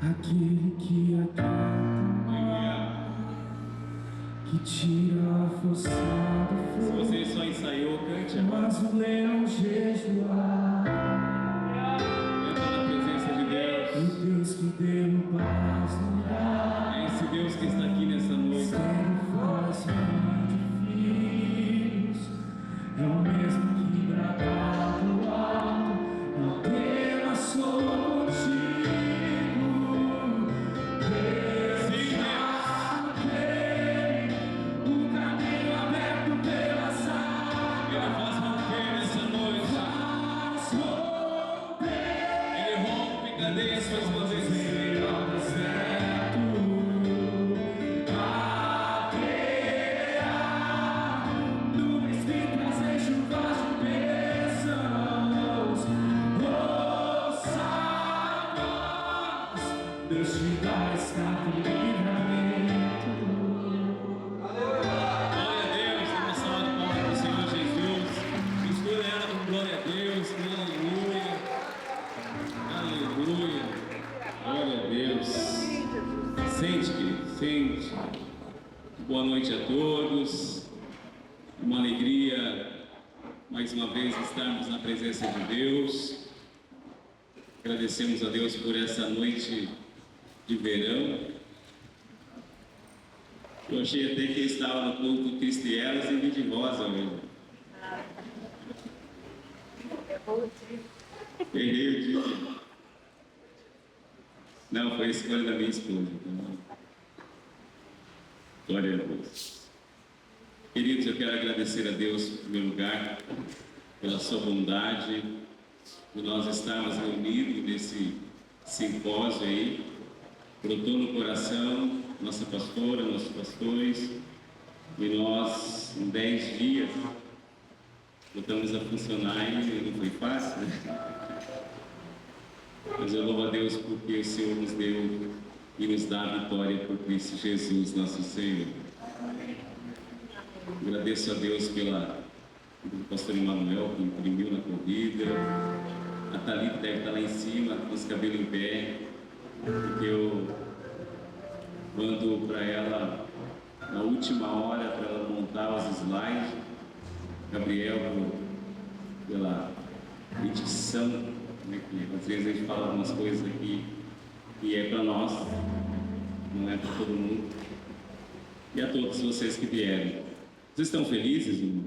Aquele que aquieta, que tira a força do Se fogo, você só ensaiou, cante agora. mas o leão jejuar. Entra na presença de O Deus. Deus que deu paz no lar, É esse Deus que está aqui nessa noite. sempre faz mãe de filhos. É o mesmo que bradar do alto, não tema, sou contigo. Deixa ter o caminho aberto pelas águas. Ele faz romper nessa noite. Faz romper. Ele rompe cadeias mais uma vez. Ao deserto, haverá nuvens que trazem chuvas de bênçãos. Ouça a voz, Deus te dá escape e livramento. Glória a Deus. Uma salva de palmas para o Senhor Jesus. Mistura ela com glória a Deus. Aleluia. Aleluia. Glória a Deus. Sente, querido, sente. Boa noite a todos. Uma alegria, mais uma vez, estarmos na presença de Deus. Agradecemos a Deus por essa noite de verão. Eu achei até que ele estava no culto Cristo e Elas e vi de rosa hoje. Errei o dia. Não, foi a escolha da minha esposa. Então, glória a Deus. Queridos, eu quero agradecer a Deus, em primeiro lugar, pela sua bondade, por nós estarmos reunidos nesse simpósio aí. Brotou no coração nossa pastora, nossos pastores, e nós, em 10 dias, botamos a funcionar e não foi fácil, né? Mas eu louvo a Deus porque o Senhor nos deu e nos dá a vitória por Cristo Jesus, nosso Senhor. Agradeço a Deus pelo pastor Emanuel, que imprimiu na corrida. A Thalita deve estar lá em cima, com os cabelos em pé, porque eu mando para ela na última hora para ela montar os slides. Gabriel, pela dicção, né, que às vezes a gente fala algumas coisas aqui e é para nós, não é para todo mundo. E a todos vocês que vieram. Vocês estão felizes, irmão?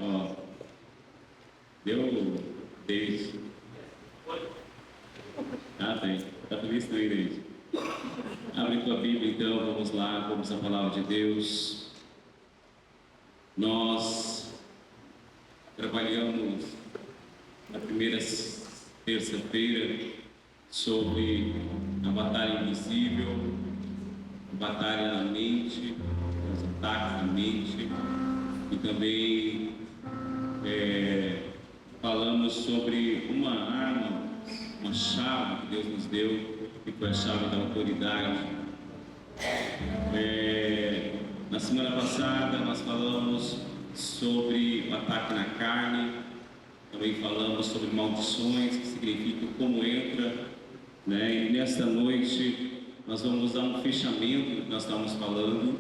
Ó, deu David. Ah, tem. Está feliz também, David? Abre tua Bíblia então, vamos lá, vamos à palavra de Deus. Nós trabalhamos na primeira terça-feira sobre a batalha invisível, a batalha na mente, os ataques na mente, e também falamos sobre uma arma, uma chave que Deus nos deu, que foi a chave da autoridade. Na semana passada nós falamos sobre o ataque na carne, também falamos sobre maldições, que significa como entra, né? E nesta noite nós vamos dar um fechamento do que nós estamos falando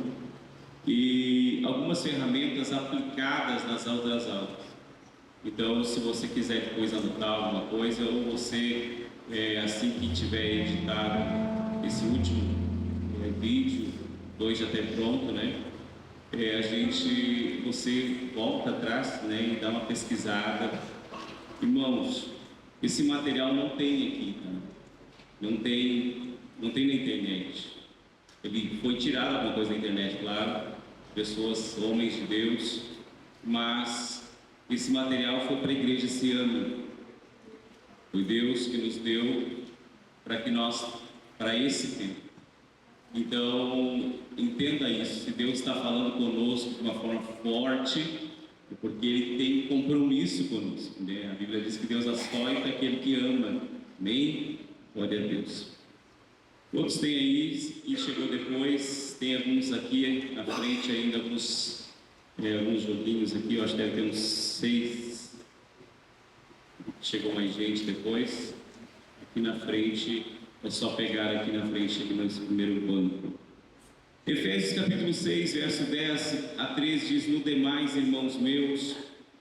e algumas ferramentas aplicadas nas outras aulas. Então, se você quiser depois anotar alguma coisa, ou você, assim que tiver editado esse último vídeo, 2 já até pronto, né? Você volta atrás, né, e dá uma pesquisada. Irmãos, esse material não tem aqui, tá? Não tem na internet. Ele foi tirado alguma coisa da internet, claro, pessoas, homens de Deus, mas esse material foi para a igreja esse ano. Foi Deus que nos deu para esse tempo. Então, entenda isso. Se Deus está falando conosco de uma forma forte, é porque Ele tem compromisso conosco, né? A Bíblia diz que Deus açoita aquele que ama. Amém? Glória a Deus. Outros têm aí, e chegou depois, tem alguns aqui na frente ainda, alguns joguinhos aqui, eu acho que deve ter uns 6. Chegou mais gente depois. Aqui na frente É só pegar aqui na frente, aqui nesse primeiro banco. Efésios capítulo 6, verso 10 a 13 diz: No demais, irmãos meus,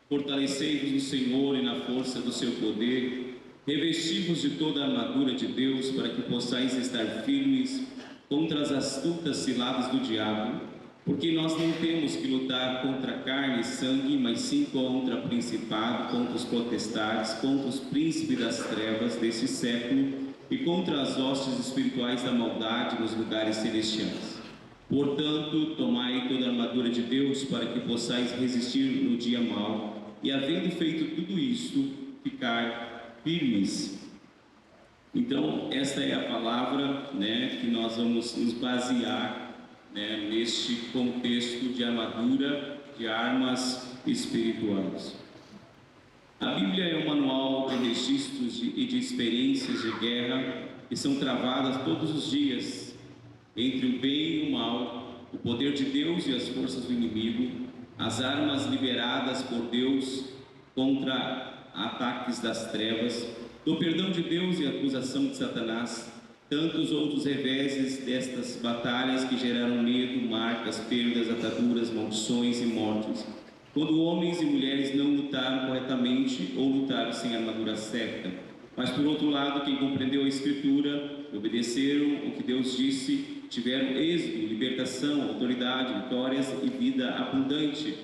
fortalecei-vos no Senhor e na força do seu poder, revesti-vos de toda a armadura de Deus, para que possais estar firmes contra as astutas ciladas do diabo, porque nós não temos que lutar contra carne e sangue, mas sim contra principado, contra os potestades, contra os príncipes das trevas deste século e contra as hostes espirituais da maldade nos lugares celestiais. Portanto, tomai toda a armadura de Deus, para que possais resistir no dia mau, e havendo feito tudo isto, ficar firmes. Então, esta é a palavra, que nós vamos nos basear, neste contexto de armadura, de armas espirituais. A Bíblia é um manual de registros e de experiências de guerra que são travadas todos os dias entre o bem e o mal, o poder de Deus e as forças do inimigo, as armas liberadas por Deus contra ataques das trevas, do perdão de Deus e a acusação de Satanás, tantos outros reveses destas batalhas que geraram medo, marcas, perdas, ataduras, maldições e mortes, quando homens e mulheres não lutaram corretamente ou lutaram sem a armadura certa. Mas por outro lado, quem compreendeu a Escritura, obedeceram o que Deus disse, tiveram êxito, libertação, autoridade, vitórias e vida abundante.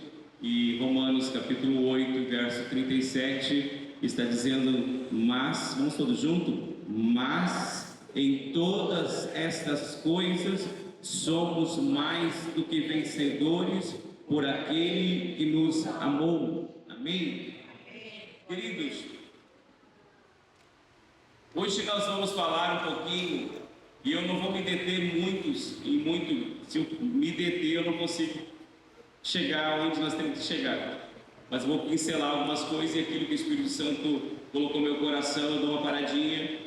E Romanos capítulo 8, verso 37, está dizendo: mas, vamos todos juntos? Mas em todas estas coisas somos mais do que vencedores por aquele que nos amou. Amém? Queridos, hoje nós vamos falar um pouquinho, e eu não vou me deter se eu me deter eu não consigo chegar onde nós temos que chegar, mas eu vou pincelar algumas coisas, e aquilo que o Espírito Santo colocou no meu coração, eu dou uma paradinha,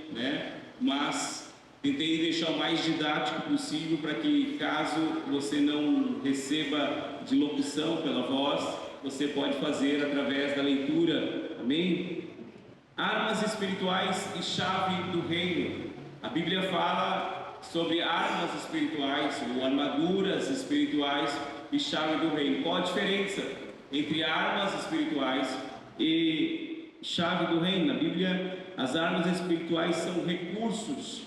mas tentei deixar o mais didático possível, para que caso você não receba de locução pela voz, você pode fazer através da leitura. Amém? Armas espirituais e chave do reino. A Bíblia fala sobre armas espirituais, ou armaduras espirituais e chave do reino. Qual a diferença entre armas espirituais e chave do reino? Na Bíblia, as armas espirituais são recursos.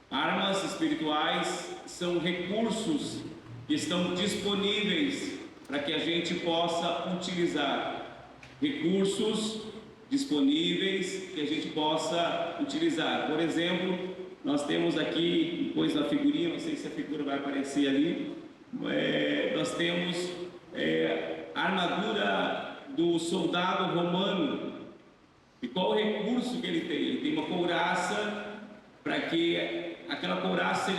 Armas espirituais são recursos que estão disponíveis para que a gente possa utilizar. Recursos disponíveis que a gente possa utilizar. Por exemplo, nós temos aqui, depois da figurinha, não sei se a figura vai aparecer ali, nós temos a armadura do soldado romano. E qual o recurso que ele tem? Ele tem uma couraça, para que aquela couraça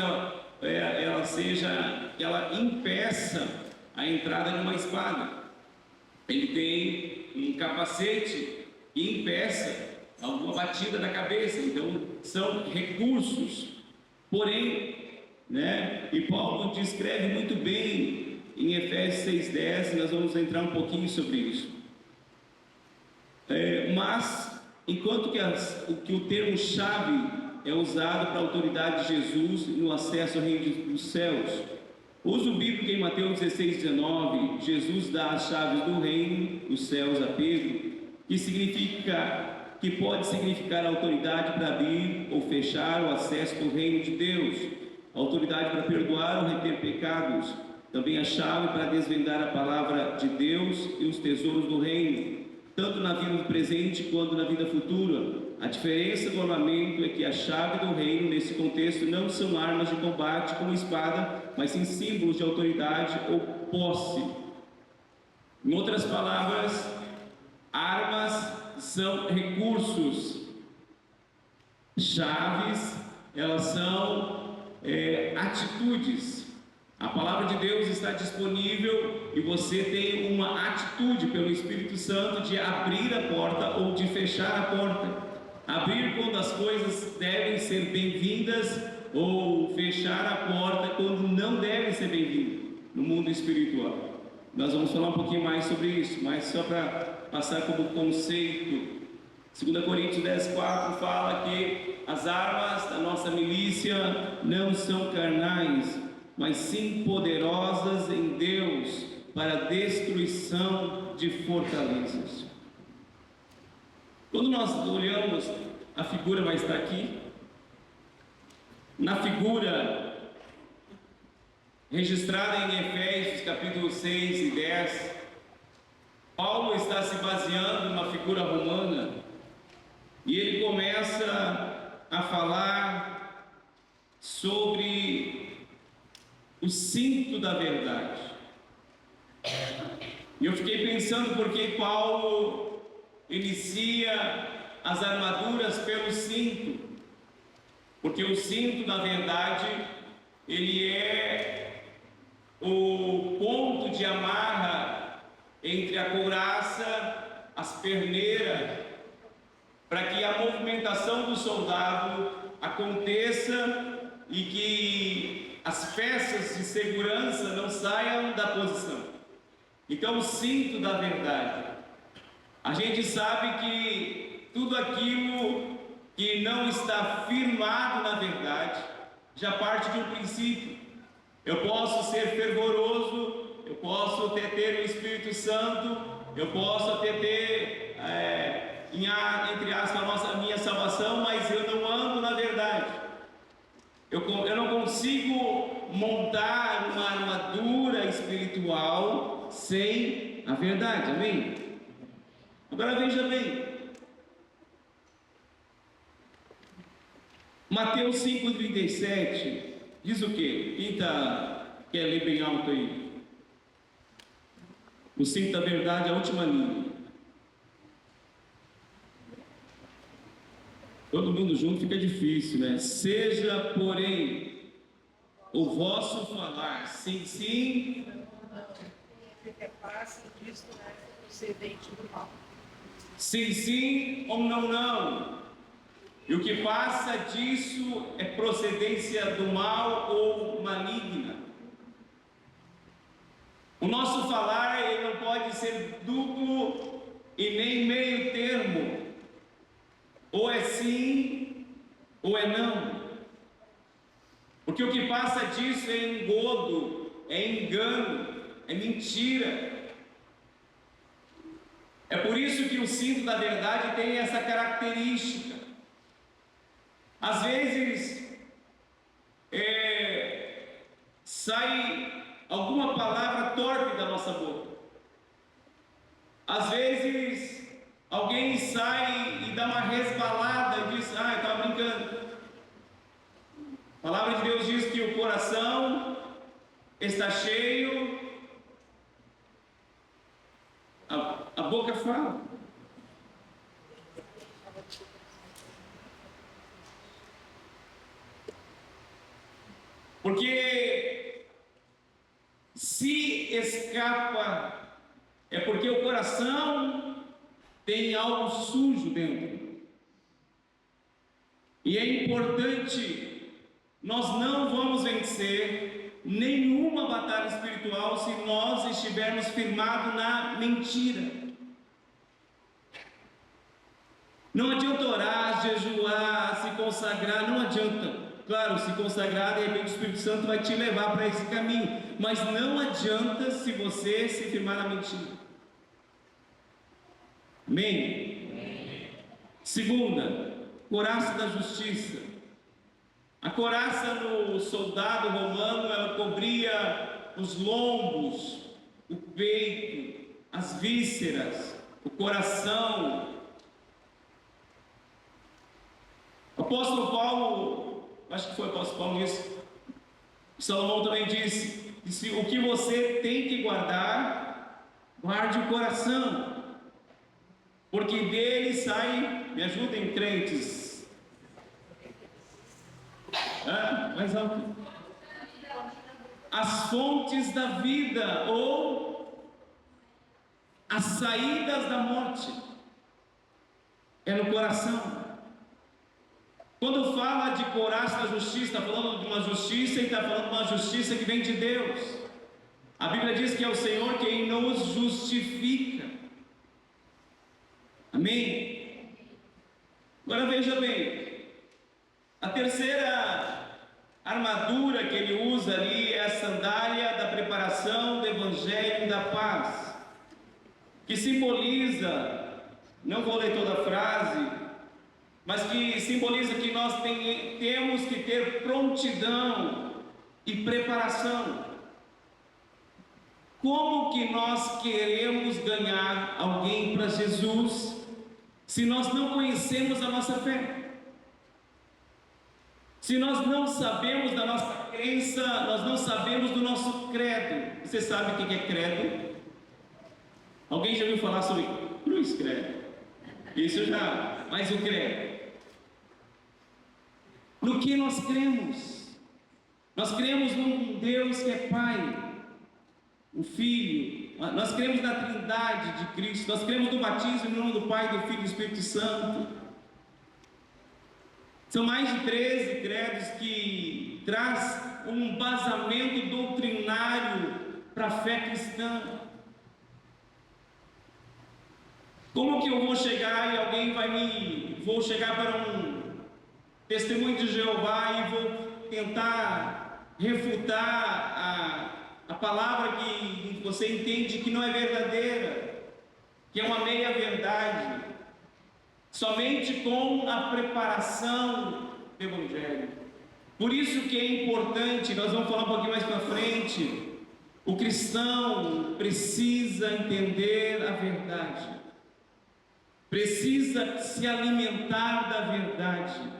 ela impeça a entrada de uma espada. Ele tem um capacete que impeça alguma batida na cabeça. Então são recursos. Porém, e Paulo descreve muito bem em Efésios 6,10, nós vamos entrar um pouquinho sobre isso. Mas enquanto que o termo chave é usado para a autoridade de Jesus no acesso ao reino dos céus, o uso bíblico em Mateus 16,19, Jesus dá as chaves do reino dos céus a Pedro, que pode significar a autoridade para abrir ou fechar o acesso do reino de Deus, a autoridade para perdoar ou reter pecados, também a chave para desvendar a palavra de Deus e os tesouros do reino, tanto na vida presente quanto na vida futura. A diferença do armamento é que a chave do reino, nesse contexto, não são armas de combate como espada, mas sim símbolos de autoridade ou posse. Em outras palavras, armas são recursos, chaves, elas são atitudes. A palavra de Deus está disponível e você tem uma atitude pelo Espírito Santo de abrir a porta ou de fechar a porta. Abrir quando as coisas devem ser bem-vindas, ou fechar a porta quando não devem ser bem-vindas no mundo espiritual. Nós vamos falar um pouquinho mais sobre isso, mas só para passar como conceito. 2 Coríntios 10:4 fala que as armas da nossa milícia não são carnais, mas sim poderosas em Deus para a destruição de fortalezas. Quando nós olhamos, a figura vai estar aqui. Na figura registrada em Efésios capítulo 6 e 10, Paulo está se baseando numa figura romana e ele começa a falar sobre o cinto da verdade. E eu fiquei pensando porque Paulo inicia as armaduras pelo cinto, porque o cinto da verdade ele é o ponto de amarra entre a couraça, as perneiras, para que a movimentação do soldado aconteça e que as peças de segurança não saiam da posição. Então, o cinto da verdade. A gente sabe que tudo aquilo que não está firmado na verdade já parte de um princípio. Eu posso ser fervoroso, eu posso ter o Espírito Santo, eu posso ter entre aspas, a minha salvação, mas eu não ando na verdade. Eu não consigo montar uma armadura espiritual sem a verdade, amém? Agora veja bem, Mateus 5,37 diz o quê? Quem quer ler bem alto aí? O cinto da verdade, a última linha. Todo mundo junto fica difícil, né? Seja, porém, o vosso falar sim, sim. Porque passa disso, né? Procedente do mal. Sim, sim ou não, não. E o que passa disso é procedência do mal ou maligna. O nosso falar ele não pode ser duplo e nem meio termo. Ou é sim, ou é não. Porque o que passa disso é engodo, é engano, é mentira. É por isso que o cinto da verdade tem essa característica. Às vezes, sai alguma palavra torpe da nossa boca. Às vezes, alguém sai e dá uma resbalada e diz, eu estava brincando. A palavra de Deus diz que o coração está cheio, a boca fala. Porque se escapa, é porque o coração tem algo sujo dentro. E é importante, nós não vamos vencer nenhuma batalha espiritual se nós estivermos firmados na mentira. Não adianta orar, jejuar, se consagrar, não adianta. Claro, se consagrar, de repente o Espírito Santo vai te levar para esse caminho, mas não adianta se você se firmar na mentira. Amém? Segunda, couraça da justiça. A couraça no soldado romano, ela cobria os lombos, o peito, as vísceras, o coração. O apóstolo Paulo, acho que foi o apóstolo Paulo disse, Salomão também disse, o que você tem que guardar, guarde o coração, porque dele sai, me ajudem crentes, mais alto, as fontes da vida, ou as saídas da morte, é no coração. Quando fala de couraça da justiça, está falando de uma justiça e está falando de uma justiça que vem de Deus. A Bíblia diz que é o Senhor quem nos justifica. Amém? Agora veja bem, a terceira armadura que ele usa ali é a sandália da preparação do Evangelho e da paz, que simboliza, não vou ler toda a frase, mas que simboliza que nós temos que ter prontidão e preparação. Como que nós queremos ganhar alguém para Jesus se nós não conhecemos a nossa fé? Se nós não sabemos da nossa crença, nós não sabemos do nosso credo. Você sabe o que é credo? Alguém já ouviu falar sobre cruz credo? Isso já, mas o credo. No que nós cremos? Nós cremos num Deus que é Pai, o Filho. Nós cremos na Trindade de Cristo. Nós cremos no batismo em nome do Pai, do Filho e do Espírito Santo. São mais de 13 credos que traz um embasamento doutrinário para a fé cristã. Como que eu vou chegar e alguém vou chegar para um testemunho de Jeová e vou tentar refutar a palavra que você entende que não é verdadeira, que é uma meia verdade? Somente com a preparação do Evangelho. Por isso que é importante, nós vamos falar um pouquinho mais para frente, o cristão precisa entender a verdade, precisa se alimentar da verdade,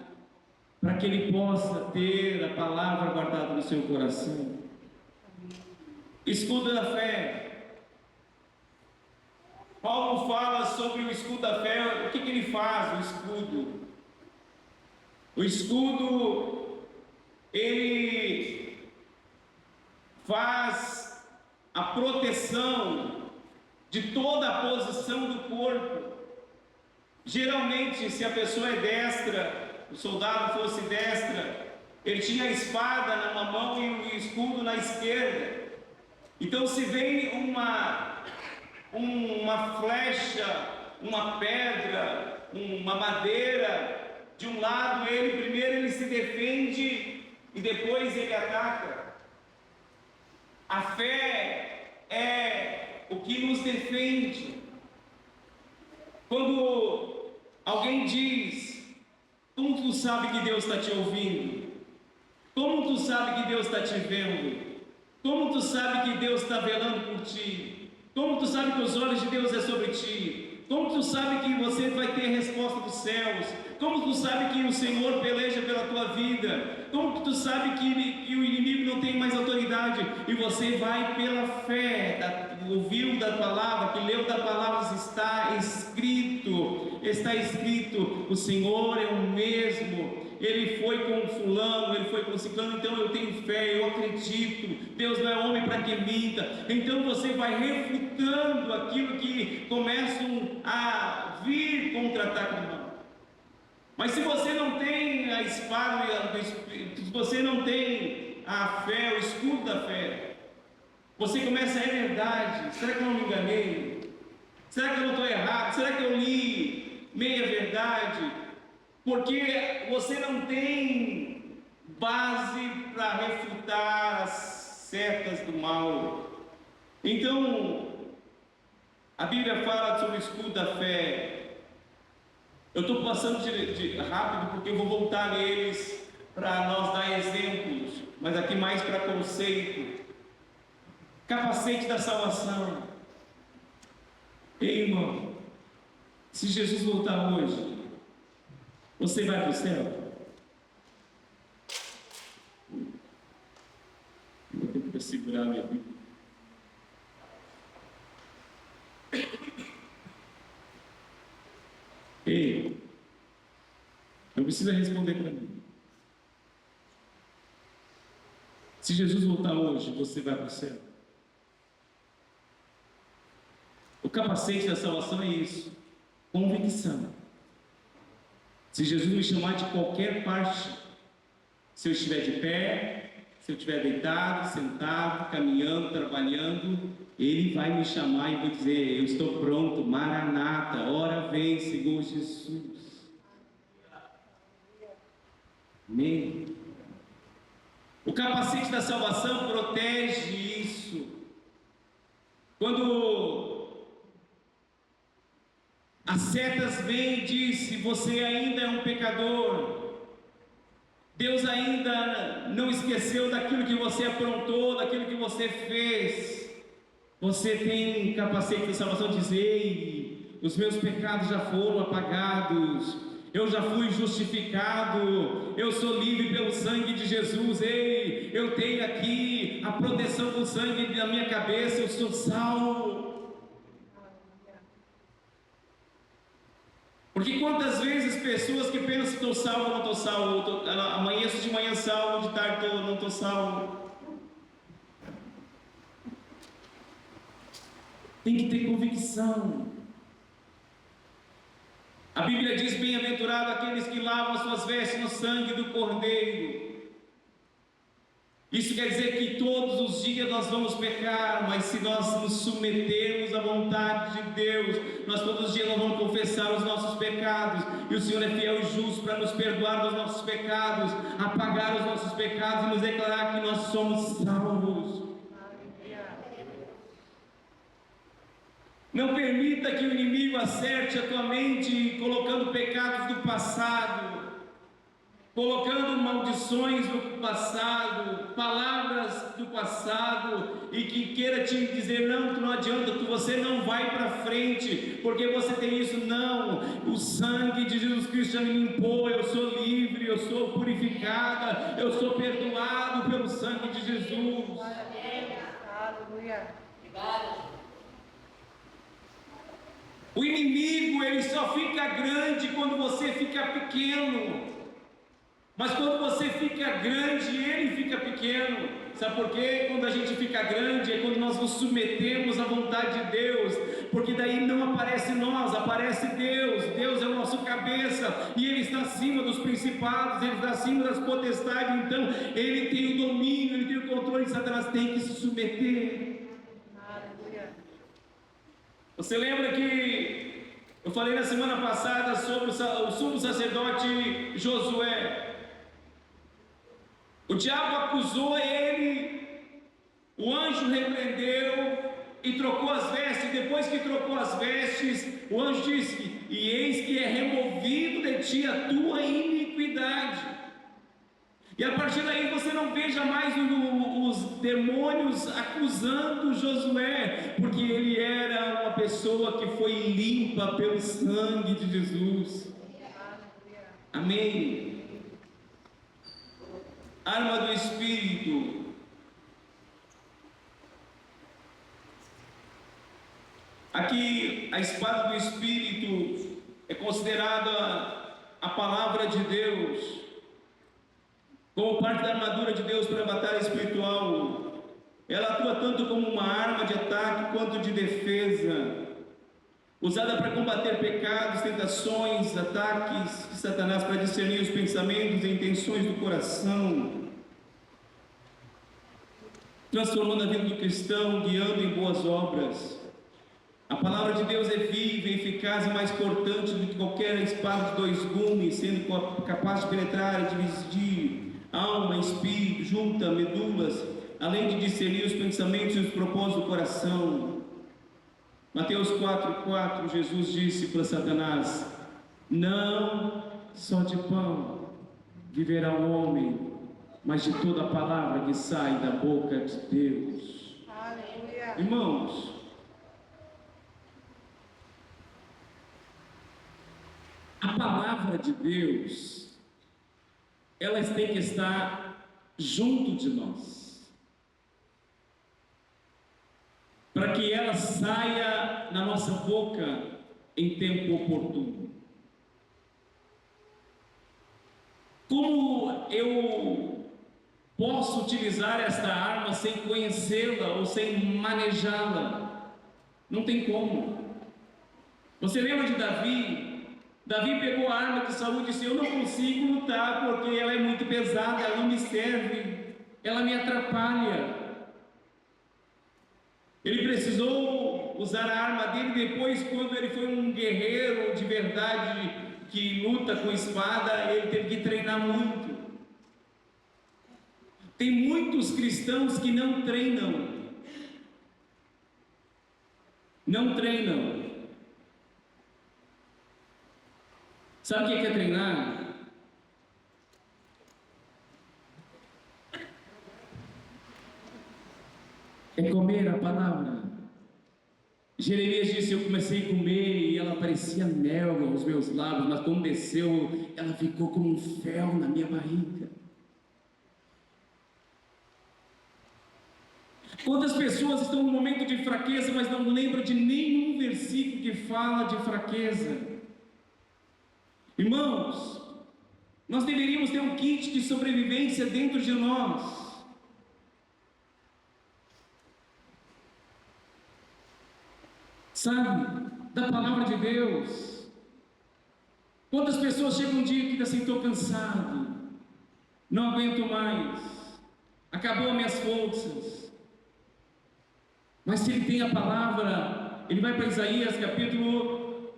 para que ele possa ter a palavra guardada no seu coração. Escudo da fé. Paulo fala sobre o escudo da fé. O que ele faz, o escudo? O escudo, ele faz a proteção de toda a posição do corpo. Geralmente, se a pessoa é destra, o soldado fosse destra, ele tinha a espada numa mão e o escudo na esquerda. Então, se vem uma flecha, uma pedra, uma madeira de um lado, primeiro ele se defende e depois ele ataca. A fé é o que nos defende. Quando alguém diz: como tu sabe que Deus está te ouvindo? Como tu sabe que Deus está te vendo? Como tu sabe que Deus está velando por ti? Como tu sabe que os olhos de Deus é sobre ti? Como tu sabe que você vai ter resposta dos céus? Como tu sabe que o Senhor peleja pela tua vida? Como tu sabe que o inimigo não tem mais autoridade? E você vai pela fé, ouviu da palavra, que leu da palavra, está escrito, o Senhor é o mesmo. Ele foi com fulano, ele foi com ciclano, então eu tenho fé, eu acredito. Deus não é homem para que minta. Então você vai refutando aquilo que começam a vir contra-ataque do mal. Mas se você não tem a espada, se você não tem a fé, o escudo da fé, você começa, é verdade, será que eu não me enganei? Será que eu não estou errado? Será que eu li meia verdade? Porque você não tem base para refutar as setas do mal. Então, a Bíblia fala sobre o escudo da fé. Eu estou passando rápido porque eu vou voltar neles para nós dar exemplos, mas aqui mais para conceito. Capacete da salvação. Ei, irmão, se Jesus voltar hoje, você vai para o céu? Vou ter que segurar minha Bíblia. Ei, não precisa responder para mim. Se Jesus voltar hoje, você vai para o céu? O capacete da salvação é isso, convicção. Se Jesus me chamar de qualquer parte, se eu estiver de pé, se eu estiver deitado, sentado, caminhando, trabalhando, Ele vai me chamar e vai dizer: eu estou pronto, Maranata, ora vem, Senhor Jesus. Amém? O capacete da salvação protege isso. Quando as setas vêm e dizem: você ainda é um pecador, Deus ainda não esqueceu daquilo que você aprontou, daquilo que você fez. Você tem capacete da salvação de dizer: ei, os meus pecados já foram apagados, eu já fui justificado, eu sou livre pelo sangue de Jesus. Ei, eu tenho aqui a proteção do sangue na minha cabeça, eu sou salvo. Porque quantas vezes pessoas que pensam: estou salvo, não estou salvo, amanheço de manhã salvo, de tarde não estou salvo. Tem que ter convicção. A Bíblia diz: bem-aventurado aqueles que lavam as suas vestes no sangue do Cordeiro. Isso quer dizer que todos os dias nós vamos pecar, mas se nós nos submetermos à vontade de Deus, nós todos os dias nós vamos confessar os nossos pecados, e o Senhor é fiel e justo para nos perdoar dos nossos pecados, apagar os nossos pecados e nos declarar que nós somos salvos. Não permita que o inimigo acerte a tua mente colocando pecados do passado, colocando maldições do passado, palavras do passado, e que queira te dizer: não, tu não adianta, você não vai para frente, porque você tem isso. Não, o sangue de Jesus Cristo já me limpou, eu sou livre, eu sou purificada, eu sou perdoado pelo sangue de Jesus. Aleluia. O inimigo, ele só fica grande quando você fica pequeno. Mas quando você fica grande, ele fica pequeno. Sabe por quê? Quando a gente fica grande é quando nós nos submetemos à vontade de Deus, porque daí não aparece nós, aparece Deus. Deus é o nosso cabeça, e Ele está acima dos principados, Ele está acima das potestades. Então Ele tem o domínio, Ele tem o controle. Satanás tem que se submeter. Você lembra que eu falei na semana passada sobre o sumo sacerdote Josué? O diabo acusou ele, o anjo repreendeu e trocou as vestes. Depois que trocou as vestes, o anjo disse: e eis que é removido de ti a tua iniquidade. E a partir daí você não veja mais os demônios acusando Josué, porque ele era uma pessoa que foi limpa pelo sangue de Jesus. Amém. Arma do Espírito. Aqui a espada do Espírito é considerada a palavra de Deus, como parte da armadura de Deus para a batalha espiritual. Ela atua tanto como uma arma de ataque quanto de defesa, usada para combater pecados, tentações, ataques de Satanás, para discernir os pensamentos e intenções do coração, transformando a vida do cristão, guiando em boas obras. A palavra de Deus é viva, eficaz e mais cortante do que qualquer espada de dois gumes, sendo capaz de penetrar e dividir alma, espírito, junta, medulas, além de discernir os pensamentos e os propósitos do coração. Mateus 4,4, Jesus disse para Satanás: não só de pão viverá o homem, mas de toda a palavra que sai da boca de Deus. Aleluia. Irmãos, a palavra de Deus, elas têm que estar junto de nós, para que ela saia na nossa boca em tempo oportuno. Como eu posso utilizar esta arma sem conhecê-la ou sem manejá-la? Não tem como. Você lembra de Davi? Davi pegou a arma de Saul e disse: eu não consigo lutar porque ela é muito pesada, ela não me serve, ela me atrapalha. Ele precisou usar a arma dele. Depois, quando ele foi um guerreiro de verdade que luta com espada, ele teve que treinar muito. Tem muitos cristãos que não treinam. Não treinam. Sabe o que é treinar? É comer a palavra. Jeremias disse: eu comecei a comer e ela parecia mel aos meus lábios, mas quando desceu, ela ficou como um fel na minha barriga. Quantas pessoas estão num momento de fraqueza, mas não lembram de nenhum versículo que fala de fraqueza? Irmãos, nós deveríamos ter um kit de sobrevivência dentro de nós. Sabe, da palavra de Deus. Quantas pessoas chegam um dia que assim, estou cansado, não aguento mais, acabou as minhas forças. Mas se ele tem a palavra, ele vai para Isaías capítulo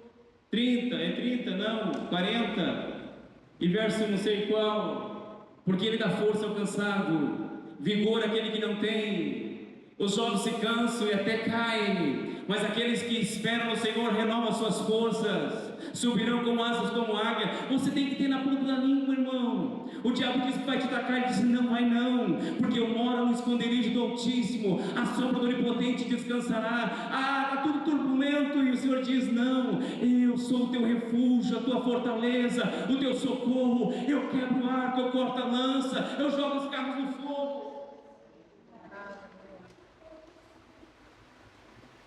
30, é 30? Não, 40, e verso não sei qual, porque ele dá força ao cansado, vigor àquele que não tem. Os jovens se cansam e até caem, mas aqueles que esperam no Senhor renovam suas forças, subirão com asas como águia. Você tem que ter na ponta da língua, irmão. O diabo diz que vai te atacar, ele diz: não vai não, porque eu moro no esconderijo do Altíssimo, a sombra do Onipotente descansará. Está tudo turbulento, e o Senhor diz: não, eu sou o teu refúgio, a tua fortaleza, o teu socorro. Eu quebro o arco, eu corto a lança, eu jogo os carros no fogo.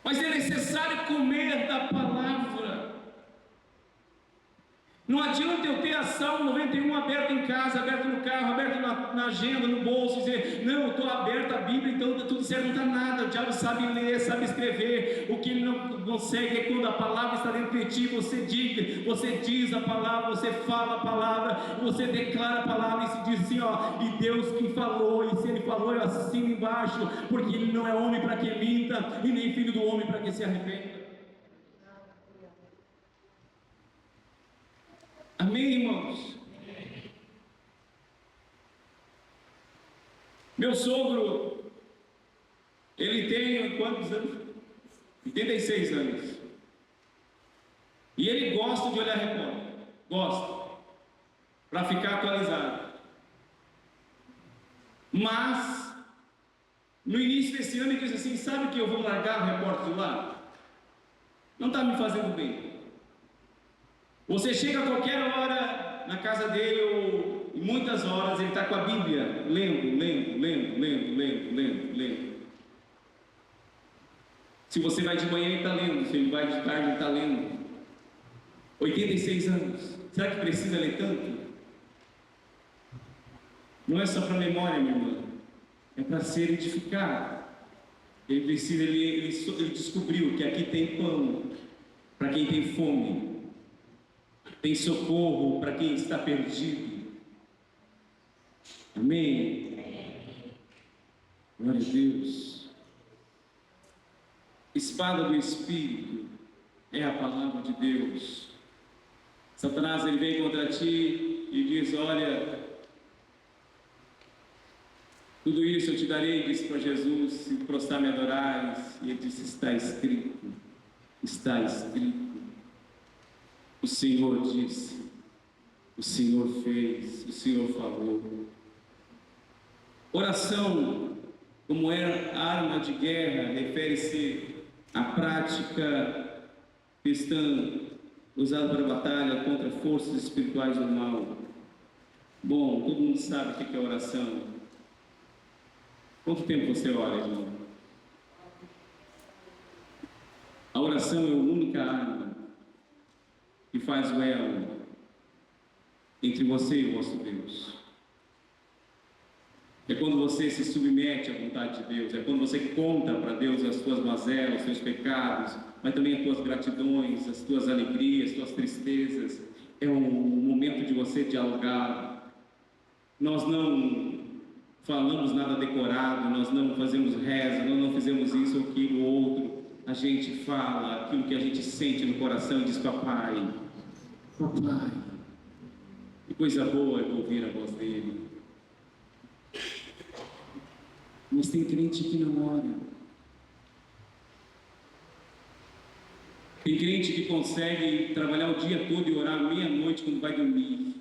Mas é necessário comer da palavra. Não adianta eu ter a Salmo 91 aberta em casa, aberta no carro, aberta na agenda, no bolso, e dizer: não, eu estou aberto à Bíblia, então está tudo certo. Não está nada. O diabo sabe ler, sabe escrever. O que ele não consegue é quando a palavra está dentro de ti, você diz a palavra, você fala a palavra, você declara a palavra e se diz assim: ó, e Deus que falou, e se ele falou, eu assino embaixo, porque ele não é homem para que minta, e nem filho do homem para que se arrependa. Amém, irmãos? Meu sogro, ele tem quantos anos? 86 anos. E ele gosta de olhar repórter. Gosta. Para ficar atualizado. Mas, no início desse ano, ele disse assim: sabe que eu vou largar o repórter de lado? Não está me fazendo bem. Você chega a qualquer hora na casa dele, ou em muitas horas, ele está com a Bíblia, lendo. Se você vai de manhã, ele está lendo. Se ele vai de tarde, ele está lendo. 86 anos. Será que precisa ler tanto? Não é só para memória, minha irmã. É para ser edificado. Ele precisa, ele descobriu que aqui tem pão para quem tem fome. Tem socorro para quem está perdido. Amém? Glória a Deus. Espada do Espírito é a palavra de Deus. Satanás, ele vem contra ti e diz: olha, tudo isso eu te darei, disse para Jesus, se prostrar me adorares. E ele disse: está escrito, está escrito. O Senhor disse, o Senhor fez, o Senhor falou. Oração, como é arma de guerra, refere-se à prática cristã usada para batalha contra forças espirituais do mal. Bom, todo mundo sabe o que é oração. Quanto tempo você ora, irmão? A oração é a única arma que faz o elo entre você e o vosso Deus. É quando você se submete à vontade de Deus, é quando você conta para Deus as tuas mazelas, os seus pecados, mas também as tuas gratidões, as tuas alegrias, as tuas tristezas. É um momento de você dialogar. Nós não falamos nada decorado, nós não fazemos reza, nós não fizemos isso ou aquilo ou outro. A gente fala aquilo que a gente sente no coração e diz: papai, papai. E coisa boa é ouvir a voz dele. Mas tem crente que não ora. Tem crente que consegue trabalhar o dia todo e orar meia-noite quando vai dormir.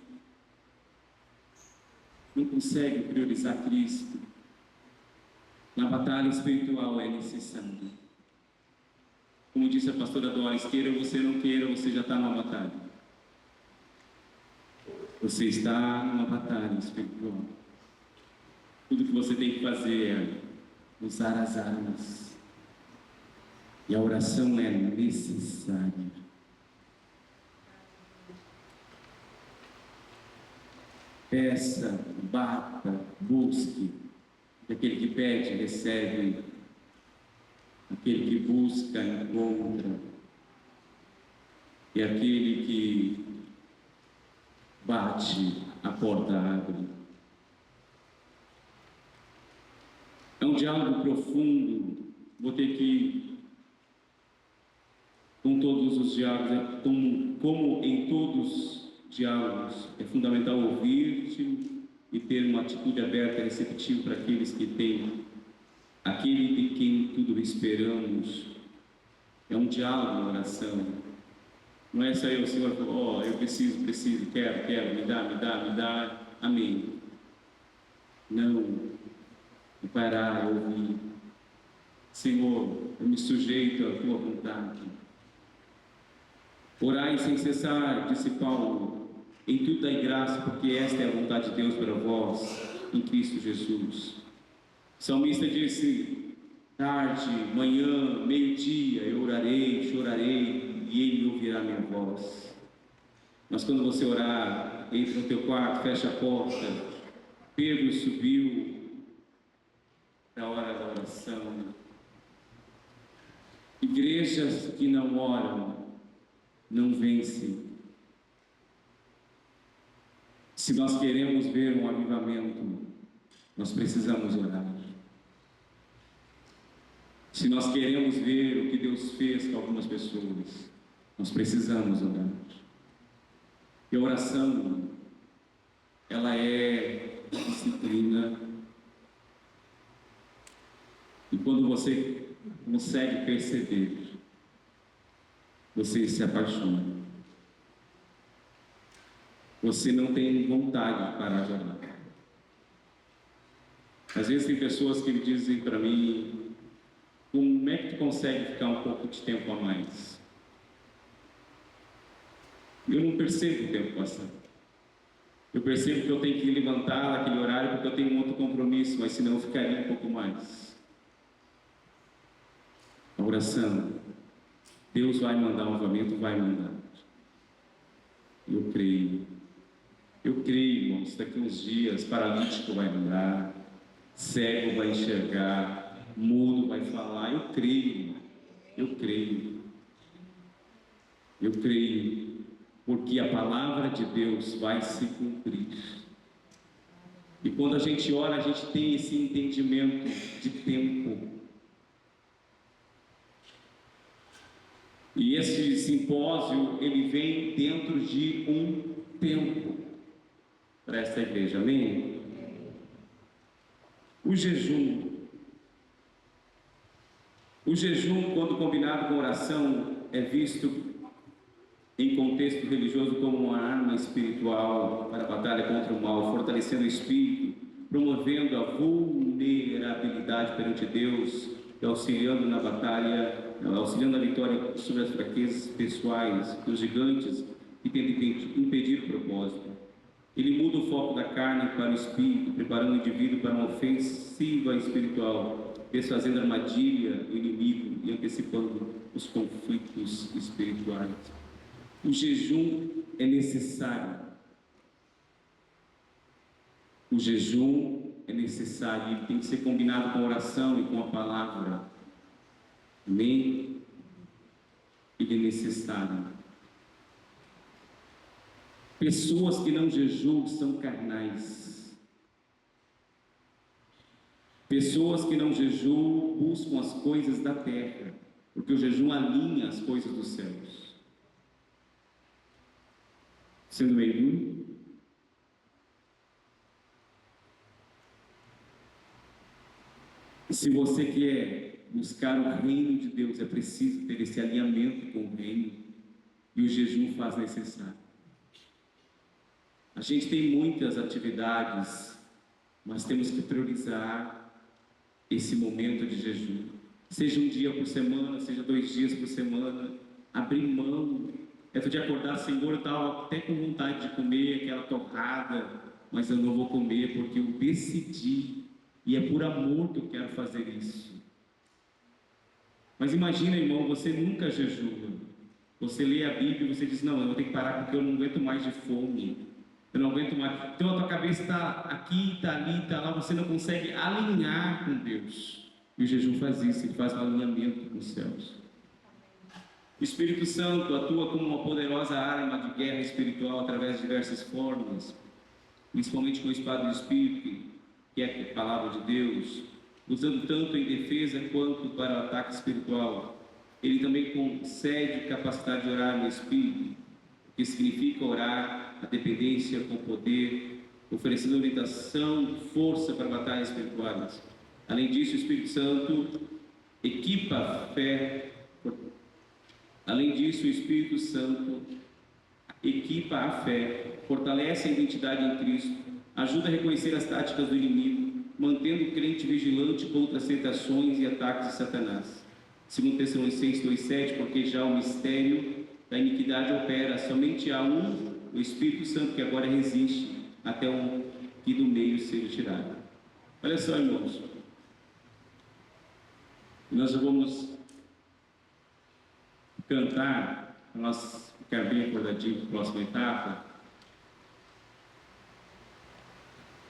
Não consegue priorizar Cristo. Na batalha espiritual é necessário. Como disse a pastora Doris, queira você não queira, você já está numa batalha. Você está numa batalha espiritual. Tudo que você tem que fazer é usar as armas. E a oração é necessária. Peça, bata, busque. Aquele que pede, recebe. Aquele que busca, encontra. E aquele que bate, a porta abre. É um diálogo profundo. Vou ter que, com todos os diálogos, como em todos os diálogos, é fundamental ouvir-te e ter uma atitude aberta e receptiva para aqueles que têm, aquele de quem tudo esperamos. É um diálogo na oração. Não é só eu, Senhor, eu preciso, quero, me dá, amém. Não. E parar, ouvir. Senhor, eu me sujeito à tua vontade. Orai sem cessar, disse Paulo, em tudo dai graça, porque esta é a vontade de Deus para vós, em Cristo Jesus. O salmista disse, tarde, manhã, meio-dia, eu orarei, chorarei, e Ele ouvirá minha voz. Mas quando você orar, entra no teu quarto, fecha a porta, Pedro subiu para a hora da oração. Igrejas que não oram, não vencem. Se nós queremos ver um avivamento, nós precisamos orar. Se nós queremos ver o que Deus fez com algumas pessoas, nós precisamos orar. E a oração, ela é disciplina. E quando você consegue perceber, você se apaixona. Você não tem vontade de parar de orar. Às vezes tem pessoas que me dizem para mim, como é que tu consegue ficar um pouco de tempo a mais? Eu não percebo o tempo passando. Eu percebo que eu tenho que levantar naquele horário porque eu tenho um outro compromisso, mas senão eu ficaria um pouco mais. A oração, Deus vai mandar um avivamento, vai mandar. Eu creio. Eu creio, irmãos, daqui uns dias, paralítico vai andar, cego vai enxergar, mudo vai falar. Eu creio, eu creio, eu creio, porque a palavra de Deus vai se cumprir. E quando a gente ora, a gente tem esse entendimento de tempo. E esse simpósio, ele vem dentro de um tempo para esta igreja, amém? O jejum, quando combinado com oração, é visto em contexto religioso como uma arma espiritual para a batalha contra o mal, fortalecendo o espírito, promovendo a vulnerabilidade perante Deus e auxiliando na batalha, auxiliando a vitória sobre as fraquezas pessoais dos gigantes que tentam impedir o propósito. Ele muda o foco da carne para o espírito, preparando o indivíduo para uma ofensiva espiritual, desfazendo a armadilha do inimigo e antecipando os conflitos espirituais. O jejum é necessário. O jejum é necessário e tem que ser combinado com a oração e com a palavra. Amém? Ele é necessário. Pessoas que não jejuam são carnais. Pessoas que não jejuam buscam as coisas da terra, porque o jejum alinha as coisas dos céus. Sendo meio duro? Se você quer buscar o reino de Deus, é preciso ter esse alinhamento com o reino, e o jejum faz necessário. A gente tem muitas atividades, mas temos que priorizar esse momento de jejum. Seja um dia por semana, seja 2 dias por semana, abrir mão. É de acordar, Senhor, eu estava até com vontade de comer aquela torrada, mas eu não vou comer porque eu decidi, e é por amor que eu quero fazer isso. Mas imagina, irmão, você nunca jejua. Você lê a Bíblia e você diz, não, eu vou ter que parar porque eu não aguento mais de fome. Eu não aguento mais. Então a tua cabeça está aqui, está ali, está lá, você não consegue alinhar com Deus. E o jejum faz isso, ele faz um alinhamento com os céus. O Espírito Santo atua como uma poderosa arma de guerra espiritual através de diversas formas, principalmente com a espada do Espírito, que é a palavra de Deus, usando tanto em defesa quanto para o ataque espiritual. Ele também concede capacidade de orar no Espírito, que significa orar a dependência com poder, oferecendo orientação, força para batalhas espirituais. Além disso, o Espírito Santo equipa a fé. Além disso, o Espírito Santo equipa a fé, fortalece a identidade em Cristo, ajuda a reconhecer as táticas do inimigo, mantendo o crente vigilante contra as tentações e ataques de Satanás. 2 Tessalonicenses 2,7, porque já o mistério da iniquidade opera, somente há um, o Espírito Santo, que agora resiste até o que do meio seja tirado. Olha só, irmãos, nós já vamos cantar, para nós ficar bem acordadinho para a próxima etapa.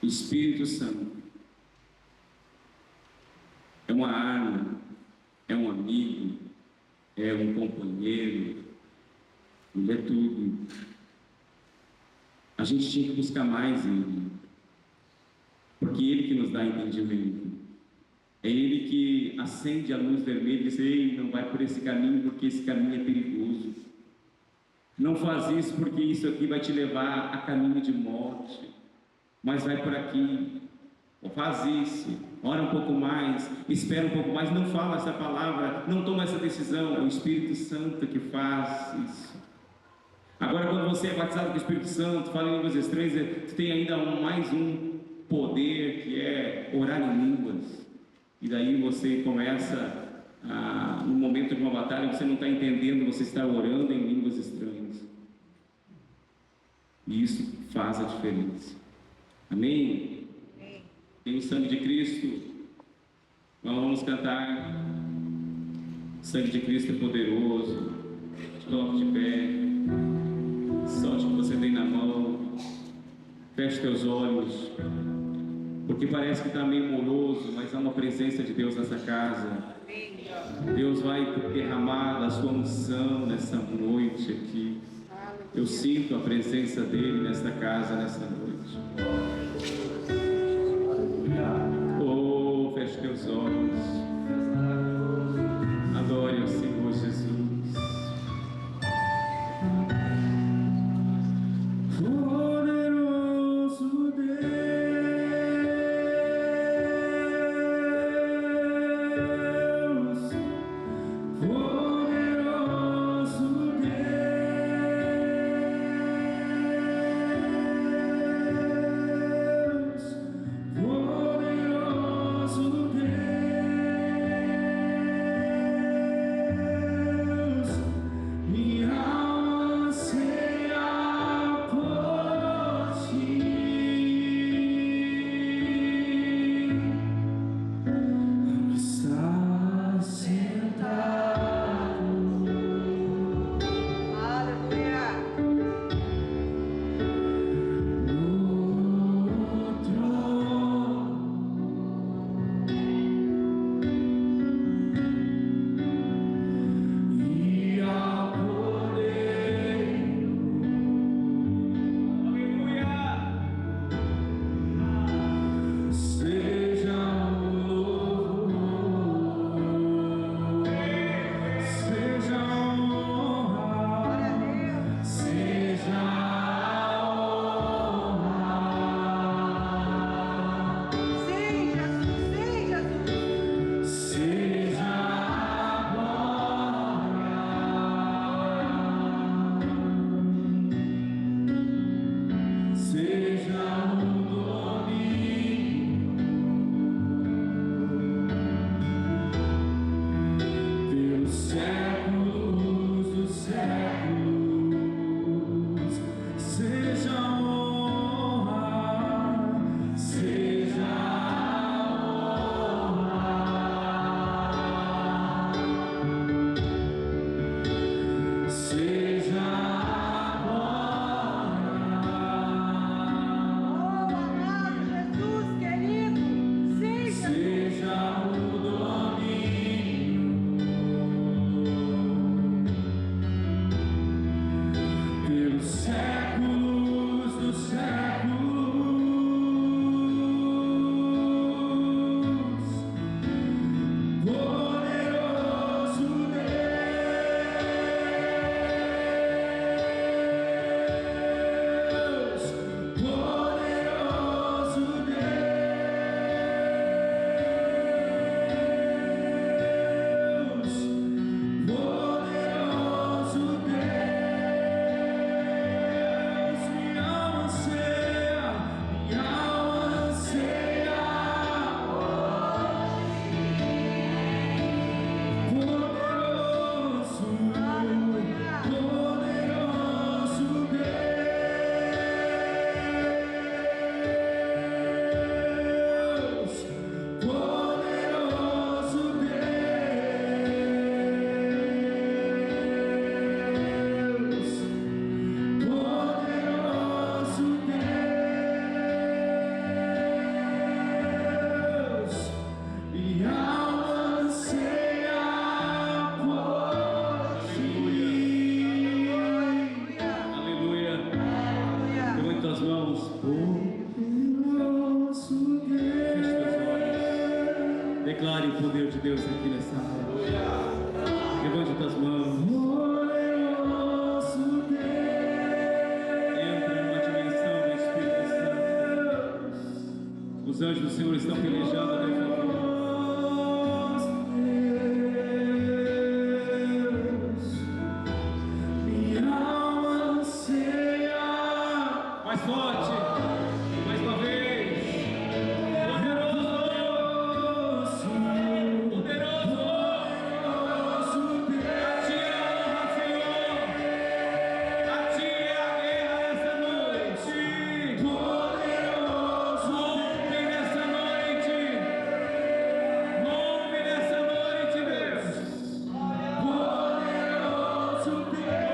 O Espírito Santo é uma arma, é um amigo, é um companheiro, ele é tudo. A gente tinha que buscar mais Ele, porque Ele que nos dá entendimento. É Ele que acende a luz vermelha e diz, ei, não vai por esse caminho porque esse caminho é perigoso. Não faz isso porque isso aqui vai te levar a caminho de morte. Mas vai por aqui, faz isso, ora um pouco mais, espera um pouco mais, não fala essa palavra, não toma essa decisão. É o Espírito Santo que faz isso. Agora, quando você é batizado com o Espírito Santo, fala em línguas estranhas, você tem ainda mais um poder, que é orar em línguas. E daí você começa, no momento de uma batalha, você não está entendendo, você está orando em línguas estranhas. E isso faz a diferença. Amém? Tem o sangue de Cristo. Nós vamos cantar. O sangue de Cristo é poderoso. Coloque de pé. Solte o que você tem na mão. Feche teus olhos. Porque parece que está meio moroso, mas há uma presença de Deus nessa casa. Deus vai derramar a sua unção nessa noite aqui. Eu sinto a presença dele nesta casa, nessa noite. Oh, feche teus olhos. Adore o Senhor Jesus. Poderoso Deus, poderoso Deus. Declare o poder de Deus aqui nessa noite. Levante tuas mãos. Entra numa dimensão do Espírito Santo. Os anjos do Senhor estão pelejando a teu favor. Mais forte, mais uma vez. Poderoso, poderoso. A ti é a honra, Senhor. A ti é a guerra essa noite. Poderoso, rompe nessa noite. Rompe nessa noite, Deus. Poderoso Deus.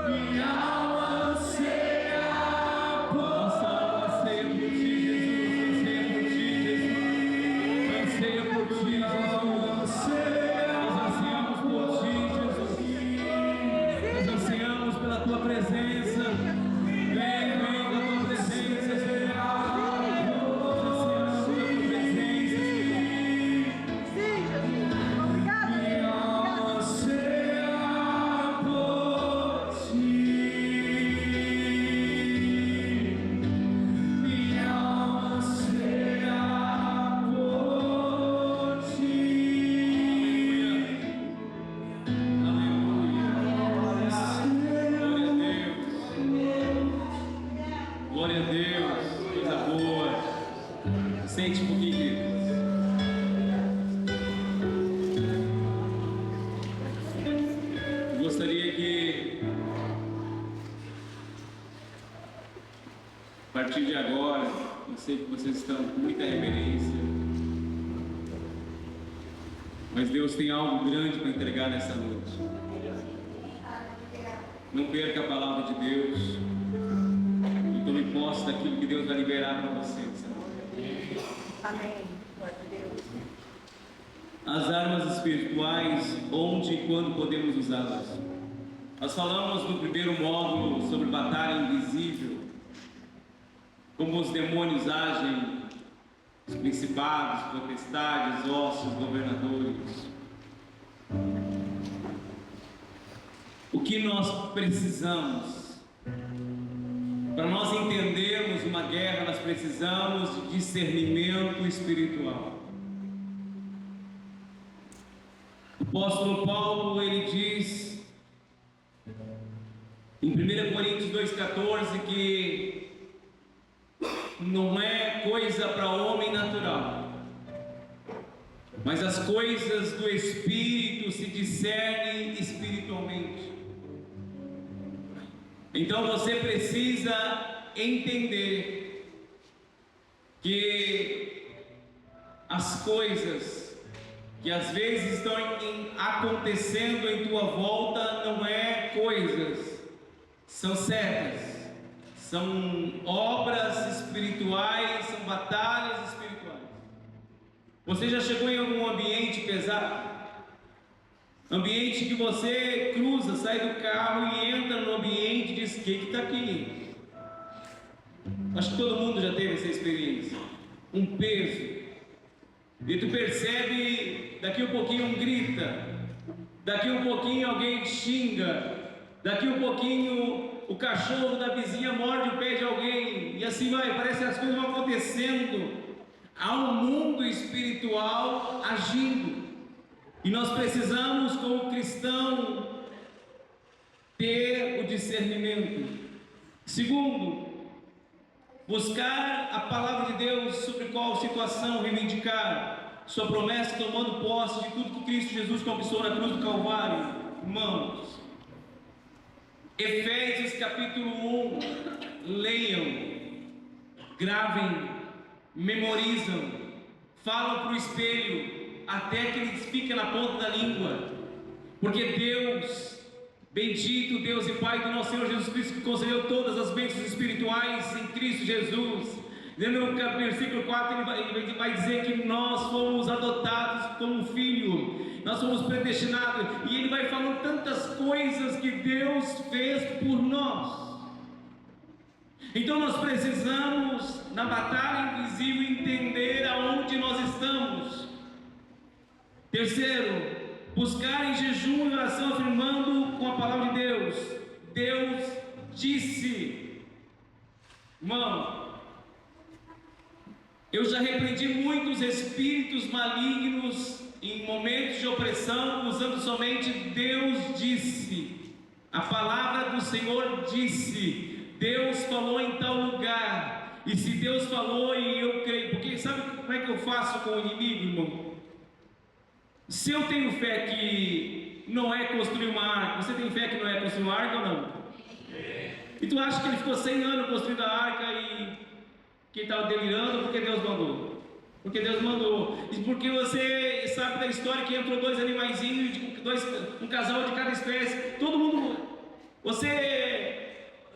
Minha alma anseia por ti, Jesus. Anseia por ti, Jesus. Nós ansiamos por ti, Jesus. Nós ansiamos pela tua presença. Vem com a tua presença, Senhor. Nós ansiamos pela tua presença, Senhor. Minha alma anseia por ti. Minha alma anseia por ti. Aleluia. Glória a Deus. Coisa boa. Sente um pouquinho, querido. Eu gostaria que, a partir de agora, eu sei que vocês estão com muita reverência, mas Deus tem algo grande para entregar nessa noite. Não perca a palavra de Deus e tome posse daquilo que Deus vai liberar para você nessa noite. Amém. Glória a Deus. As armas espirituais, onde e quando podemos usá-las. Nós falamos no primeiro módulo sobre batalha invisível, como os demônios agem, os principados, potestades, ossos, governadores. O que nós precisamos? Para nós entendermos uma guerra, nós precisamos de discernimento espiritual. O apóstolo Paulo, ele diz em 1 Coríntios 2,14 que não é coisa para homem natural, mas as coisas do Espírito se discernem espiritualmente. Então você precisa entender que as coisas que às vezes estão acontecendo em tua volta não é coisas, são setas, são obras espirituais, são batalhas espirituais. Você já chegou em algum ambiente pesado? Ambiente que você cruza, sai do carro e entra no ambiente e diz: o que está aqui? Acho que todo mundo já teve essa experiência. Um peso. E tu percebe, daqui um pouquinho um grita, daqui um pouquinho alguém xinga, daqui um pouquinho o cachorro da vizinha morde o pé de alguém, e assim vai, parece que as coisas vão acontecendo. Há um mundo espiritual agindo, e nós precisamos, como cristão, ter o discernimento. Segundo, buscar a palavra de Deus sobre qual situação reivindicar sua promessa, tomando posse de tudo que Cristo Jesus conquistou na cruz do Calvário. Irmãos, Efésios capítulo 1, leiam, gravem, memorizam, falam para o espelho, até que eles fiquem na ponta da língua, porque Deus, bendito Deus e Pai do nosso Senhor Jesus Cristo, que concedeu todas as bênçãos espirituais em Cristo Jesus, no versículo 4 ele vai dizer que nós fomos adotados como filho, nós fomos predestinados, e ele vai falando tantas coisas que Deus fez por nós. Então nós precisamos, na batalha invisível, entender aonde nós estamos. Terceiro, buscar em jejum e oração, afirmando com a palavra de Deus. Deus disse. Irmão, eu já repreendi muitos espíritos malignos em momentos de opressão, usando somente Deus disse. A palavra do Senhor disse. Deus falou em tal lugar. E se Deus falou e eu creio, porque sabe como é que eu faço com o inimigo, irmão? Se eu tenho fé que não é construir uma arca, você tem fé que não é construir uma arca ou não? E tu acha que ele ficou 100 anos construindo a arca e que estava delirando porque Deus mandou? Porque Deus mandou. E porque você sabe da história que entrou 2 animaizinhos, um casal de cada espécie. Todo mundo. Você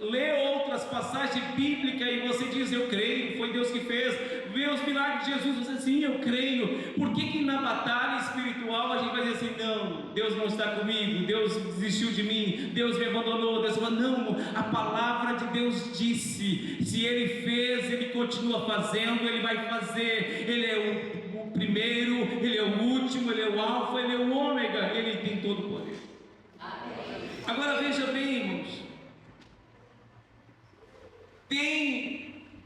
lê outras passagens bíblicas e você diz: eu creio, foi Deus que fez. Vê os milagres de Jesus, você sim, eu creio. Por que na batalha espiritual a gente vai dizer assim: não, Deus não está comigo, Deus desistiu de mim, Deus me abandonou? Deus falou: não, a palavra de Deus disse, se Ele fez, Ele continua fazendo, Ele vai fazer. Ele é o primeiro, Ele é o último, Ele é o alfa, Ele é o ômega, Ele tem todo o poder. Agora veja bem, irmãos,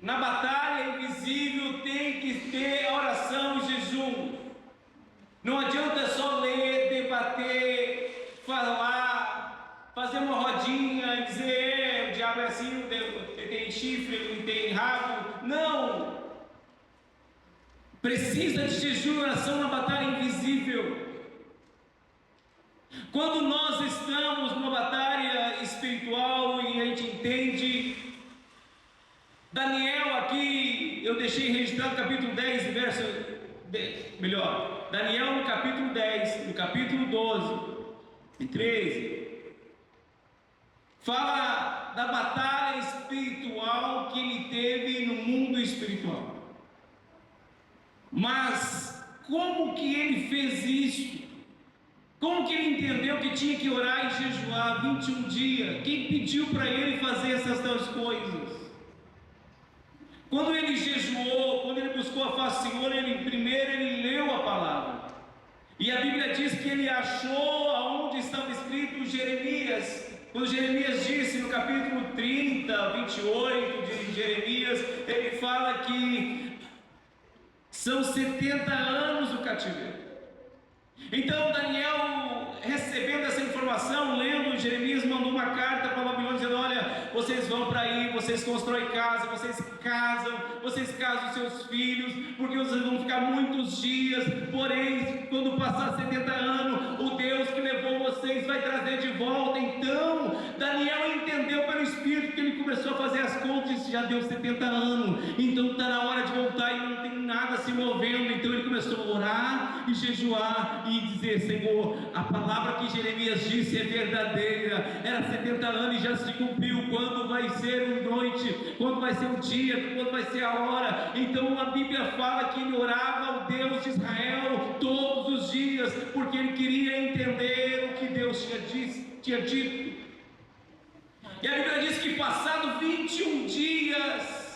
na batalha invisível tem que ter oração e jejum. Não adianta só ler, debater, falar, fazer uma rodinha e dizer: o diabo é assim, ele tem chifre, ele tem rabo. Não! Precisa de jejum e oração na batalha invisível. Quando nós estamos numa batalha espiritual e a gente entende, Daniel aqui, eu deixei registrado capítulo 10, verso, Daniel no capítulo 10, no capítulo 12 e 13, fala da batalha espiritual que ele teve no mundo espiritual. Mas como que ele fez isso? Como que ele entendeu que tinha que orar e jejuar 21 dias? Quem pediu para ele fazer essas duas coisas? Quando ele jejuou, quando ele buscou a face do Senhor, primeiro ele leu a palavra. E a Bíblia diz que ele achou aonde estava escrito Jeremias. Quando Jeremias disse no capítulo 30, 28 de Jeremias, ele fala que são 70 anos o cativeiro. Então Daniel, recebendo essa informação, lendo, Jeremias mandou uma carta para Babilônia dizendo: olha, vocês vão para aí, vocês constroem casa, vocês casam seus filhos, porque vocês vão ficar muitos dias, porém, quando passar 70 anos, o Deus que levou vocês vai trazer de volta. Então, Daniel entendeu pelo Espírito que ele começou a fazer as contas, já deu 70 anos, então está na hora de voltar e não tem nada se movendo. Então ele começou a orar e jejuar e dizer: Senhor, a palavra que Jeremias disse é verdadeira, era 70 anos e já se cumpriu. Quando vai ser a noite, quando vai ser o dia, quando vai ser a hora? Então a Bíblia fala que ele orava ao Deus de Israel todos os dias, porque ele queria entender o que Deus tinha dito. E a Bíblia diz que passado 21 dias,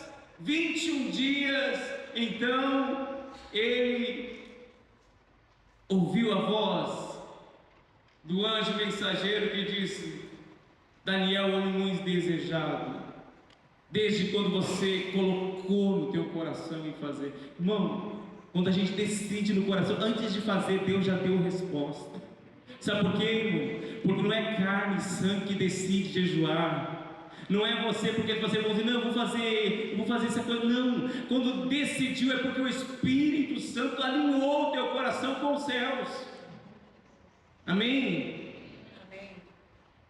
então ele ouviu a voz do anjo mensageiro que disse: Daniel, homem muito desejado, desde quando você colocou no teu coração em fazer. Irmão, quando a gente decide no coração, antes de fazer, Deus já deu resposta. Sabe por quê, irmão? Porque não é carne e sangue que decide jejuar. Não é você porque você vai dizer: não, eu vou fazer essa coisa. Não, quando decidiu é porque o Espírito Santo alinhou o teu coração com os céus. Amém?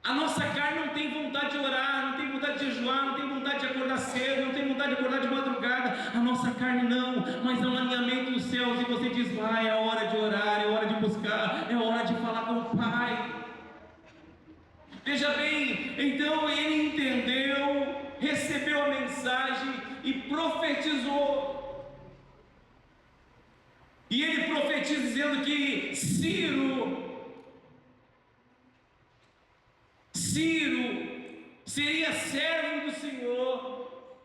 A nossa carne não tem vontade de orar, não tem vontade de jejuar, não tem vontade de acordar cedo, não tem vontade de acordar de madrugada. A nossa carne não, mas é um alinhamento dos céus. E você diz: vai, é hora de orar, é hora de buscar, é hora de falar com o Pai. Veja bem, então ele entendeu, recebeu a mensagem e profetizou. E ele profetiza dizendo que Ciro seria servo do Senhor,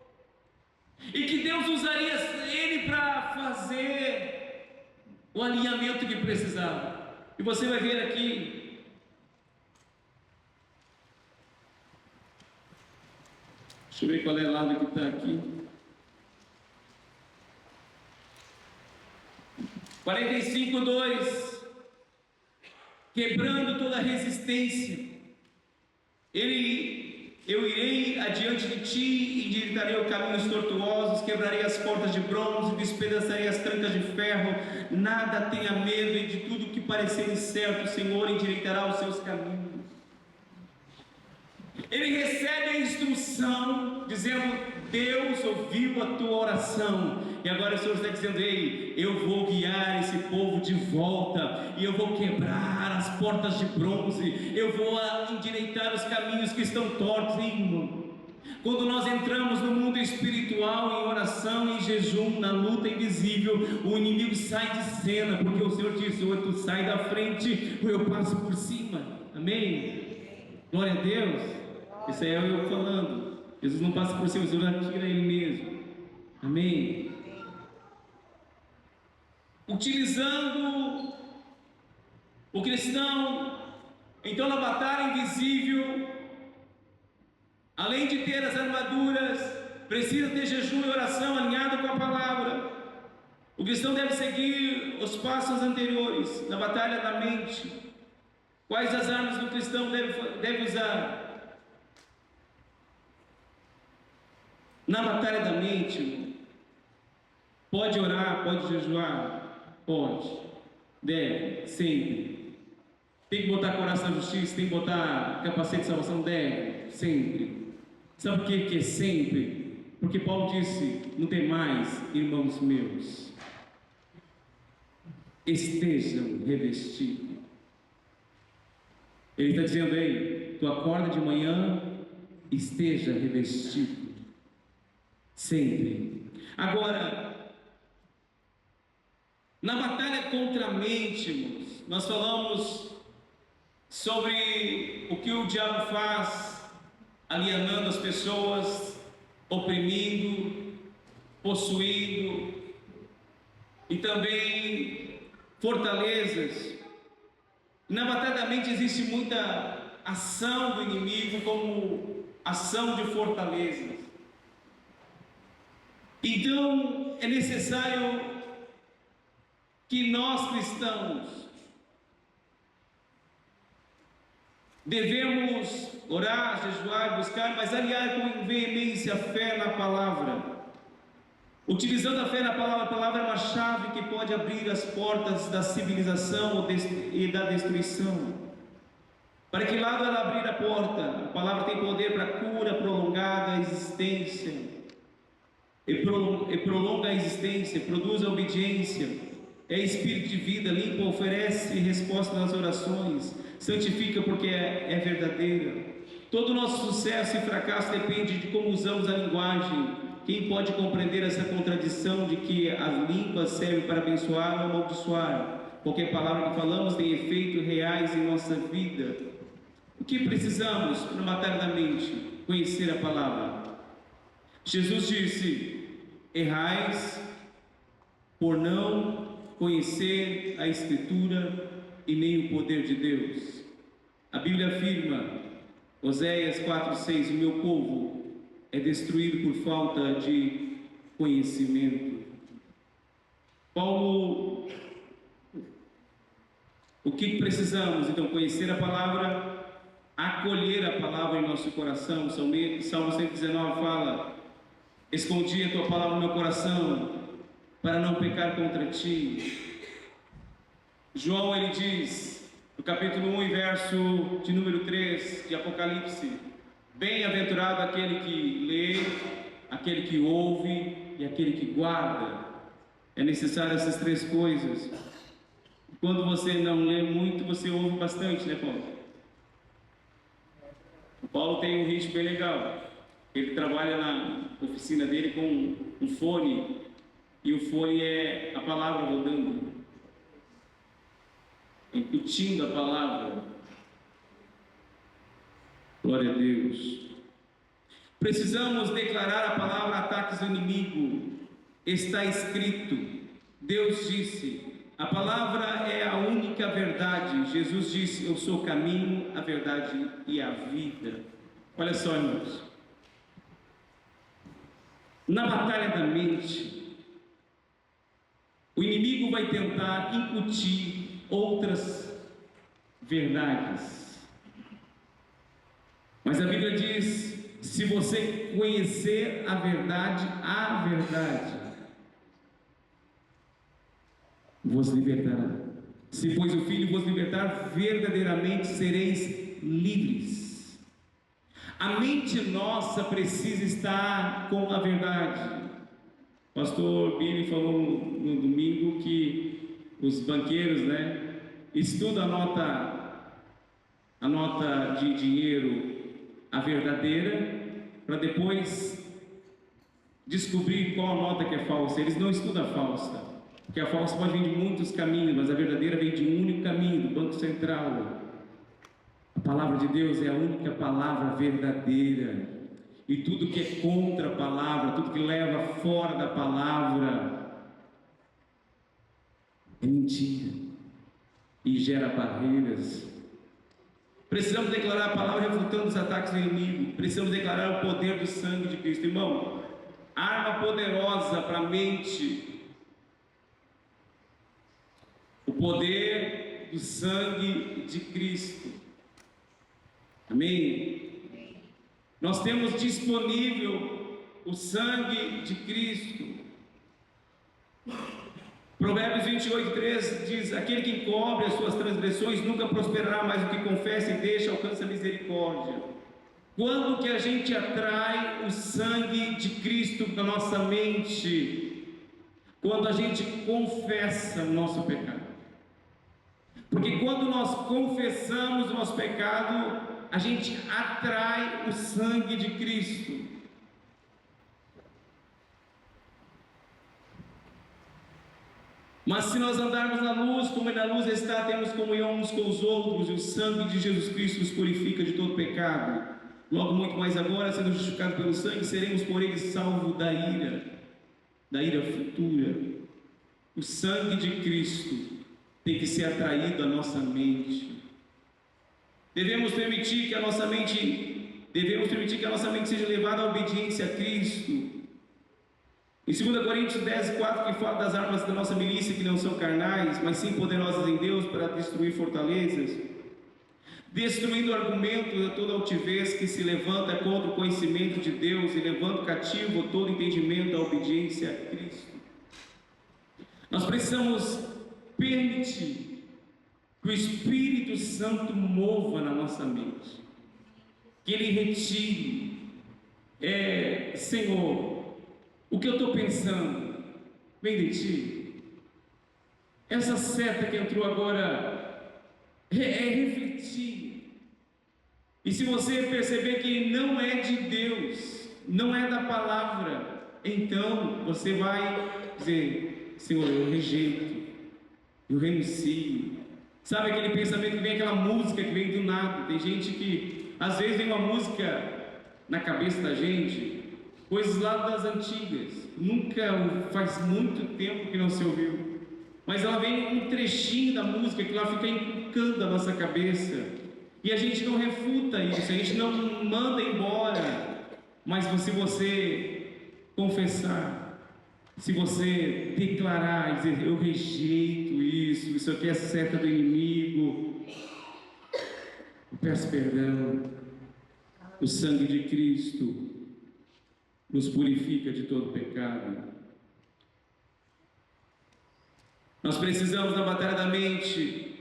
o alinhamento que precisava. E você vai ver aqui, deixa eu ver qual é o lado que está aqui. 45:2, quebrando toda resistência. Eu irei adiante de ti e endireitarei os caminhos tortuosos, quebrarei as portas de bronze, despedaçarei as trancas de ferro. Nada tenha medo, e de tudo que parecer incerto, o Senhor endireitará os seus caminhos. Ele recebe a instrução, dizendo: Deus ouviu a tua oração, e agora o Senhor está dizendo: ei, eu vou guiar esse povo de volta, e eu vou quebrar as portas de bronze, eu vou endireitar os caminhos que estão tortos. Irmão, quando nós entramos no mundo espiritual, em oração, em jejum, na luta invisível, o inimigo sai de cena, porque o Senhor disse: ou tu sai da frente, ou eu passo por cima. Amém? Glória a Deus. Isso aí é eu falando. Jesus não passa por cima, o Senhor atira Ele mesmo. Amém? Utilizando o cristão, então, na batalha invisível, além de ter as armaduras, precisa ter jejum e oração alinhado com a palavra. O cristão deve seguir os passos anteriores na batalha da mente. Quais as armas que o cristão deve usar? Na batalha da mente, pode orar, pode jejuar, pode, deve, sempre. Tem que botar coração na justiça, tem que botar capacete de salvação, deve, sempre. Sabe por que é sempre? Porque Paulo disse: não tem mais, irmãos meus, estejam revestidos. Ele está dizendo: ei, tu acorda de manhã, esteja revestido. Sempre. Agora, na batalha contra a mente, irmãos, nós falamos sobre o que o diabo faz, alienando as pessoas, oprimindo, possuindo, e também fortalezas. Na batalha da mente existe muita ação do inimigo, como ação de fortalezas. Então, é necessário que nós cristãos devemos orar, jejuar, buscar, mas aliar com veemência a fé na palavra. Utilizando a fé na palavra, a palavra é uma chave que pode abrir as portas da civilização e da destruição. Para que lado ela abrir a porta? A palavra tem poder para cura, prolongada existência. E prolonga a existência, produz a obediência, é espírito de vida, limpa, oferece resposta nas orações, santifica porque é verdadeira. Todo o nosso sucesso e fracasso depende de como usamos a linguagem. Quem pode compreender essa contradição de que as línguas servem para abençoar ou amaldiçoar? Qualquer palavra que falamos tem efeitos reais em nossa vida. O que precisamos para matar da mente? Conhecer a palavra. Jesus disse: errais por não conhecer a Escritura e nem o poder de Deus. A Bíblia afirma, Oséias 4:6, o meu povo é destruído por falta de conhecimento. Paulo, o que precisamos? Então, conhecer a palavra, acolher a palavra em nosso coração. Salmo 119 fala: escondi a tua palavra no meu coração, para não pecar contra ti. João, ele diz, no capítulo 1 e verso de número 3 de Apocalipse: bem-aventurado aquele que lê, aquele que ouve e aquele que guarda. É necessário essas três coisas. Quando você não lê muito, você ouve bastante, né, Paulo? O Paulo tem um ritmo bem legal. Ele trabalha na oficina dele com um fone, e o fone é a palavra rodando, incutindo a palavra. Glória a Deus. Precisamos declarar a palavra ataques do inimigo. Está escrito, Deus disse, A palavra é a única verdade. Jesus disse: eu sou o caminho, a verdade e a vida. Olha só, irmãos. Na batalha da mente, o inimigo vai tentar incutir outras verdades. Mas a Bíblia diz: se você conhecer a verdade vos libertará. Se, pois, o Filho vos libertar, verdadeiramente sereis livres. A mente nossa precisa estar com a verdade. O pastor Billy falou no domingo que os banqueiros, estudam a nota de dinheiro, a verdadeira, para depois descobrir qual a nota que é falsa. Eles não estudam a falsa, porque a falsa pode vir de muitos caminhos, mas a verdadeira vem de um único caminho, do Banco Central. A palavra de Deus é a única palavra verdadeira. E tudo que é contra a palavra, tudo que leva fora da palavra, é mentira e gera barreiras. Precisamos declarar a palavra refutando os ataques do inimigo. Precisamos declarar o poder do sangue de Cristo. Irmão, arma poderosa para a mente. O poder do sangue de Cristo. Amém? Nós temos disponível o sangue de Cristo. Provérbios 28:3 diz: aquele que encobre as suas transgressões nunca prosperará, mas o que confessa e deixa alcança a misericórdia. Quando que a gente atrai o sangue de Cristo na nossa mente? Quando a gente confessa o nosso pecado. Porque quando nós confessamos o nosso pecado, a gente atrai o sangue de Cristo. Mas se nós andarmos na luz, como na luz está, temos comunhão uns com os outros, e o sangue de Jesus Cristo nos purifica de todo pecado. Logo, muito mais agora, sendo justificados pelo sangue, seremos por ele salvos da ira futura. O sangue de Cristo tem que ser atraído à nossa mente. Devemos permitir que a nossa mente seja levada à obediência a Cristo. Em 2 Coríntios 10:4, que fala das armas da nossa milícia, que não são carnais, mas sim poderosas em Deus para destruir fortalezas, destruindo o argumento de toda altivez que se levanta contra o conhecimento de Deus, e levando cativo todo entendimento à obediência a Cristo. Nós precisamos permitir que o Espírito Santo mova na nossa mente, que Ele retire. Senhor, o que eu estou pensando vem de Ti. Essa seta que entrou agora é refletir. E se você perceber que não é de Deus, não é da palavra, então você vai dizer: Senhor, eu rejeito, eu renuncio. Sabe aquele pensamento que vem, aquela música que vem do nada? Tem gente que às vezes vem uma música na cabeça da gente, coisas lá das antigas, faz muito tempo que não se ouviu, mas ela vem um trechinho da música que lá fica encucando a nossa cabeça, e a gente não refuta isso, a gente não manda embora. Mas se você confessar, se você declarar e dizer: eu rejeito isso aqui é seta do inimigo, eu peço perdão, o sangue de Cristo nos purifica de todo pecado. Nós precisamos, na batalha da mente,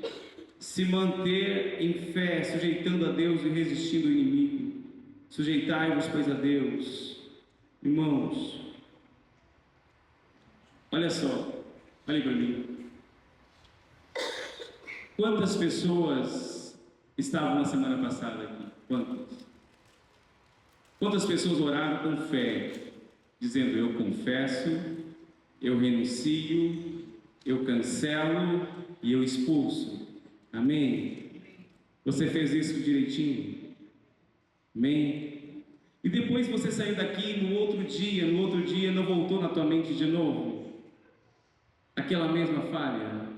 se manter em fé, sujeitando a Deus e resistindo ao inimigo. Sujeitai-vos, pois, a Deus. Irmãos, olha só, olhem para mim. Quantas pessoas estavam na semana passada aqui? Quantas pessoas oraram com fé, dizendo: eu confesso, eu renuncio, eu cancelo e eu expulso? Amém? Você fez isso direitinho? Amém? E depois você saiu daqui, no outro dia não voltou na tua mente de novo aquela mesma falha?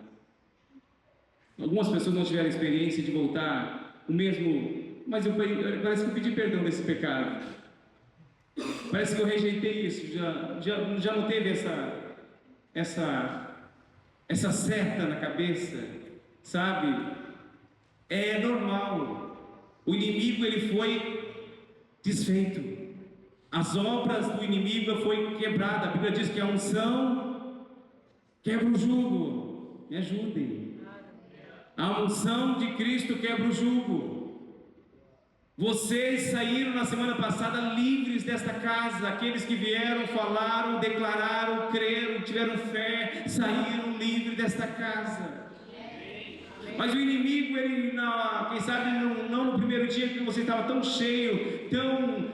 Algumas pessoas não tiveram experiência de voltar o mesmo, mas parece que eu pedi perdão desse pecado. Parece que eu rejeitei isso, já não teve essa seta na cabeça, sabe? É normal. O inimigo ele foi desfeito. As obras do inimigo foi quebrada. A Bíblia diz que a unção quebra o jugo. Me ajudem. A unção de Cristo quebra o jugo. Vocês saíram na semana passada livres desta casa. Aqueles que vieram, falaram, declararam, creram, tiveram fé, saíram livres desta casa. Mas o inimigo, ele, quem sabe, não no primeiro dia que você estava tão cheio, tão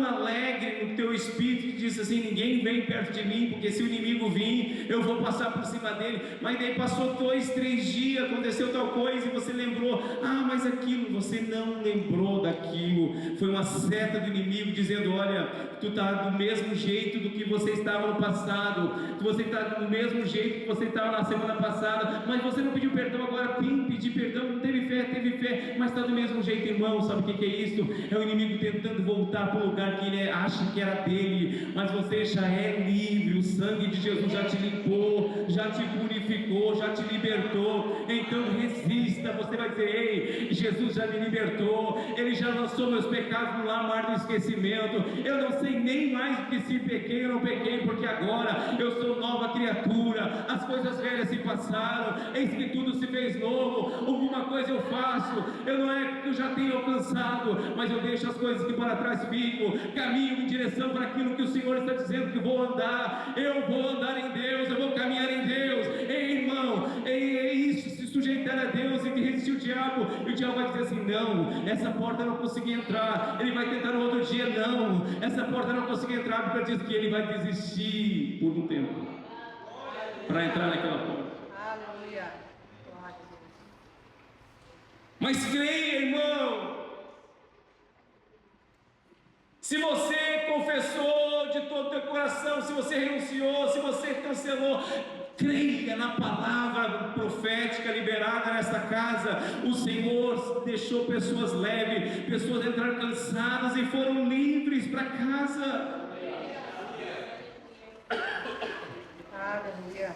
alegre no teu espírito, que disse assim: ninguém vem perto de mim, porque se o inimigo vir, eu vou passar por cima dele. Mas daí passou 2, 3 dias, aconteceu tal coisa, e você lembrou: mas aquilo, você não lembrou daquilo. Foi uma seta do inimigo dizendo: olha, tu está do mesmo jeito do que você estava no passado, você está do mesmo jeito que você estava na semana passada, mas você não pediu perdão. Agora vem pedir perdão, não teve fé, mas está do mesmo jeito, irmão. Sabe o que é isso? É o inimigo tentando voltar para o lugar que ele acha que era dele, mas você já é livre. O sangue de Jesus já te limpou, já te purificou, já te libertou. Então resista. Você vai dizer: ei, Jesus já me libertou, ele já lançou meus pecados no mar do esquecimento. Eu não sei nem mais o que se pequei ou não pequei, porque agora eu sou nova criatura. As coisas velhas se passaram, eis que tudo se fez novo. Alguma coisa eu faço, eu não é que eu já tenho alcançado, mas eu deixo as coisas que para trás fico, caminho em direção para aquilo que o Senhor está dizendo que vou andar. Eu vou andar em Deus, eu vou caminhar em Deus. Ei, irmão, é isso, se sujeitar a Deus e resistir o diabo. E o diabo vai dizer assim: não, essa porta eu não consegui entrar. Ele vai tentar no outro dia: não, essa porta eu não consegui entrar. A Bíblia diz que ele vai desistir por um tempo para entrar naquela porta. Aleluia. Mas creia, irmão, se você confessou de todo o teu coração, se você renunciou, se você cancelou, creia na palavra profética liberada nesta casa. O Senhor deixou pessoas leves, pessoas entraram cansadas e foram livres para casa. Aleluia.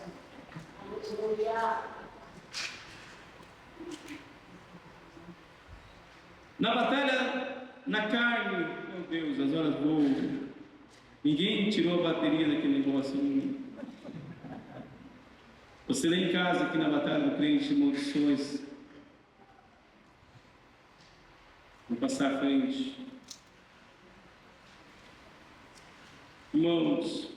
Na batalha na carne, meu Deus, as horas voam. Ninguém tirou a bateria daquele negócio. Você lê em casa aqui na batalha do crente, maldições. Vou passar à frente. Irmãos,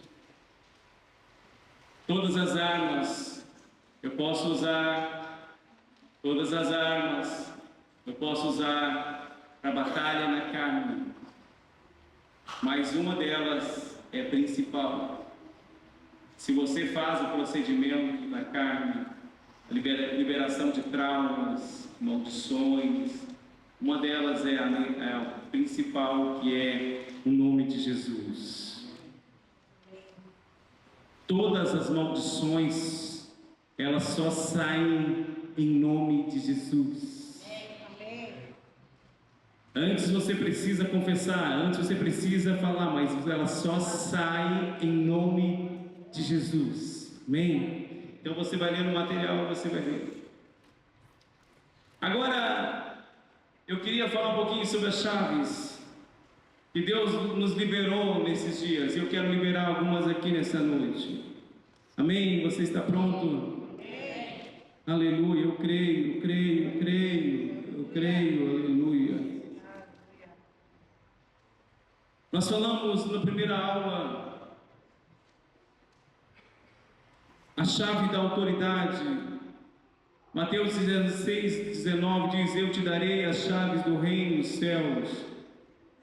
todas as armas eu posso usar, todas as armas eu posso usar para a batalha na carne, mas uma delas é principal. Se você faz o procedimento da carne, a liberação de traumas, maldições, uma delas é a principal, que é o nome de Jesus. Todas as maldições, elas só saem em nome de Jesus. Antes você precisa confessar, antes você precisa falar, mas ela só sai em nome de Jesus. Amém? Então você vai ler no material, você vai ver. Agora, eu queria falar um pouquinho sobre as chaves que Deus nos liberou nesses dias. Eu quero liberar algumas aqui nessa noite. Amém? Você está pronto? Amém. Aleluia, eu creio, aleluia. Nós falamos na primeira aula a chave da autoridade. Mateus 16:19 diz: eu te darei as chaves do reino dos céus,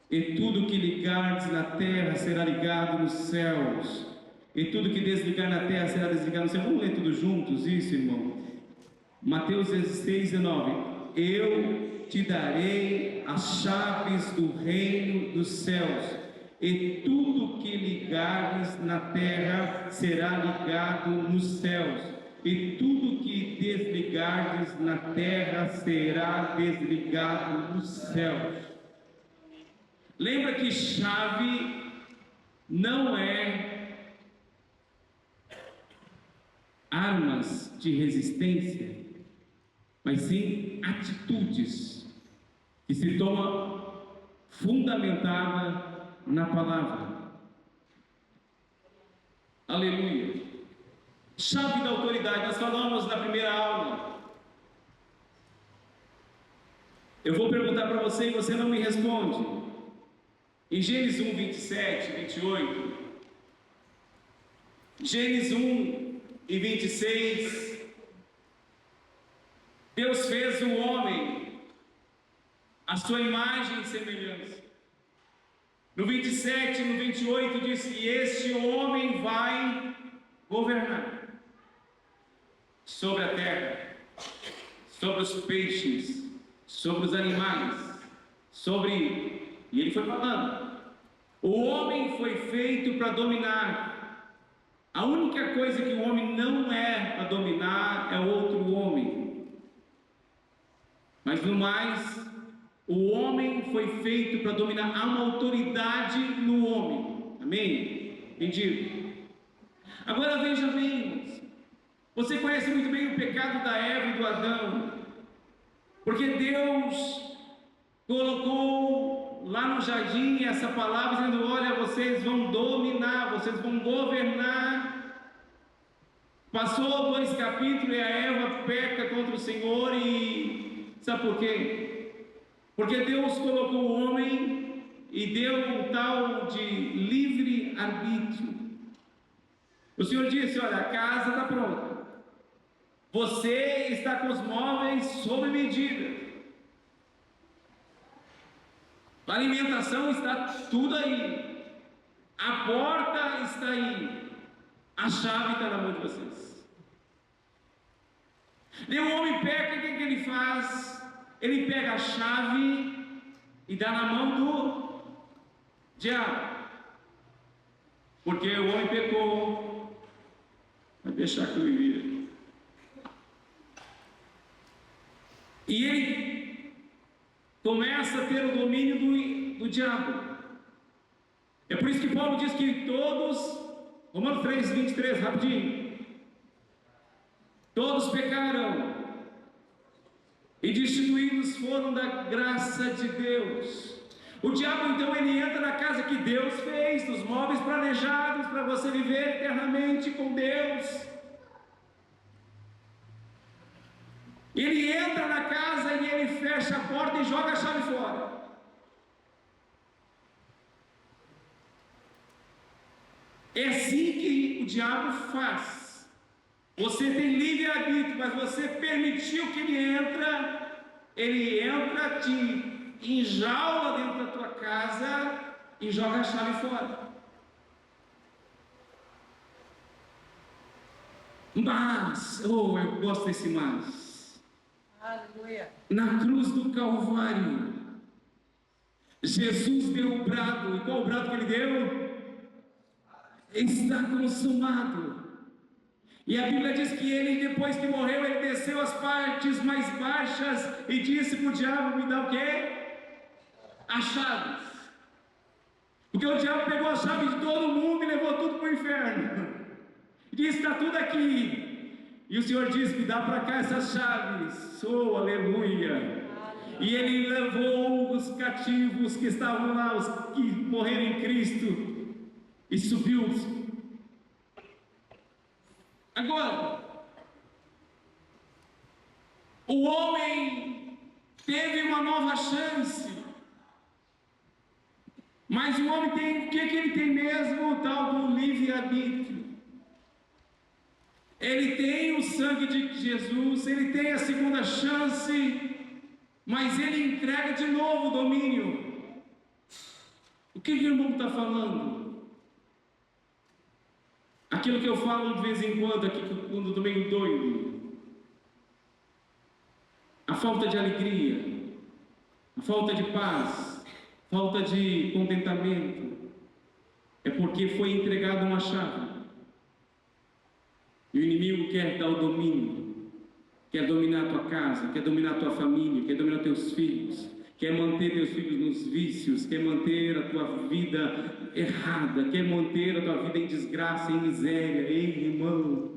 e tudo que ligares na terra será ligado nos céus, e tudo que desligar na terra será desligado no céu. Vamos ler tudo juntos isso, irmão? Mateus 16:19: eu te darei as chaves do reino dos céus, e tudo que ligares na terra será ligado nos céus, e tudo que desligardes na terra será desligado nos céus. Lembra que chave não é armas de resistência, mas sim atitudes que se toma fundamentada na palavra. Aleluia. Chave da autoridade, nós falamos na primeira aula. Eu vou perguntar para você e você não me responde. Em Gênesis 1, 27, 28, Gênesis 1 e 26, Deus fez o homem a sua imagem e semelhança. No 27 e no 28 diz que este homem vai governar sobre a terra, sobre os peixes, sobre os animais, e ele foi falando, o homem foi feito para dominar. A única coisa que o homem não é para dominar é outro homem. Mas no mais, o homem foi feito para dominar. Há uma autoridade no homem. Amém? Entendido? Agora veja bem, você conhece muito bem o pecado da Eva e do Adão, porque Deus colocou lá no jardim essa palavra dizendo: olha, vocês vão dominar, vocês vão governar. Passou 2 capítulos e a Eva peca contra o Senhor, e sabe por quê? Porque Deus colocou o homem e deu um tal de livre arbítrio. O Senhor disse: olha, a casa está pronta, você está com os móveis sob medida, a alimentação está tudo aí, a porta está aí, a chave está na mão de vocês. E o homem peca, o que ele faz? Ele pega a chave e dá na mão do diabo, porque o homem pecou. Vai deixar que eu me vire. E ele começa a ter o domínio do diabo. É por isso que Paulo diz que todos, Romanos 3, 23, rapidinho, todos pecaram e destituídos foram da graça de Deus. O diabo então ele entra na casa que Deus fez, nos móveis planejados para você viver eternamente com Deus. Ele entra na casa e ele fecha a porta e joga a chave fora. É assim que o diabo faz. Você tem livre-arbítrio, mas você permitiu que ele entra, te enjaula dentro da tua casa e joga a chave fora. Mas, eu gosto desse mas. Aleluia. Na cruz do Calvário, Jesus deu o brado. E qual o brado que ele deu? Está consumado. E a Bíblia diz que ele, depois que morreu, ele desceu às partes mais baixas e disse para o diabo: me dá o quê? As chaves. Porque o diabo pegou a chave de todo mundo e levou tudo para o inferno. E disse: está tudo aqui. E o Senhor disse: me dá para cá essas chaves. Oh, aleluia. E ele levou os cativos que estavam lá, os que morreram em Cristo, e subiu. Agora, o homem teve uma nova chance, mas o homem tem, o que ele tem mesmo? O tal do livre-arbítrio. Ele tem o sangue de Jesus, ele tem a segunda chance, mas ele entrega de novo o domínio. O que o irmão está falando? Aquilo que eu falo de vez em quando aqui, quando estou meio doido. A falta de alegria, a falta de paz, falta de contentamento, é porque foi entregada uma chave. E E o inimigo quer dar o domínio, quer dominar a tua casa, quer dominar a tua família, quer dominar teus filhos, quer manter teus filhos nos vícios, quer manter a tua vida errada, quer manter a tua vida em desgraça, em miséria. Ei, irmão,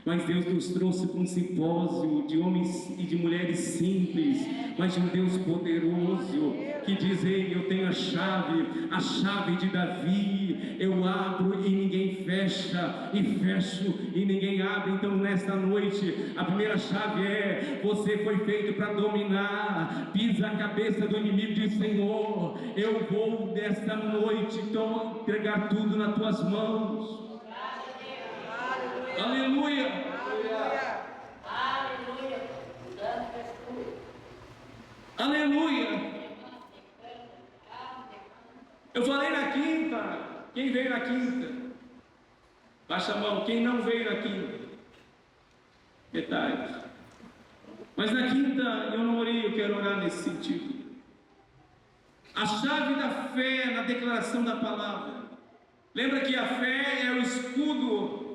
mas Deus nos trouxe para um simpósio de homens e de mulheres simples, mas de um Deus poderoso, que diz: ei, eu tenho a chave de Davi, eu abro e ninguém fecha, e fecho e ninguém abre. Então nesta noite, a primeira chave é: você foi feito para dominar. Pisa a cabeça do inimigo e diz: Senhor, eu vou nesta noite então entregar tudo nas tuas mãos. Aleluia! Aleluia! Aleluia! Eu falei na quinta. Quem veio na quinta? Baixa a mão. Quem não veio na quinta? Metade. Mas na quinta eu não orei, eu quero orar nesse sentido. A chave da fé na declaração da palavra. Lembra que a fé é o escudo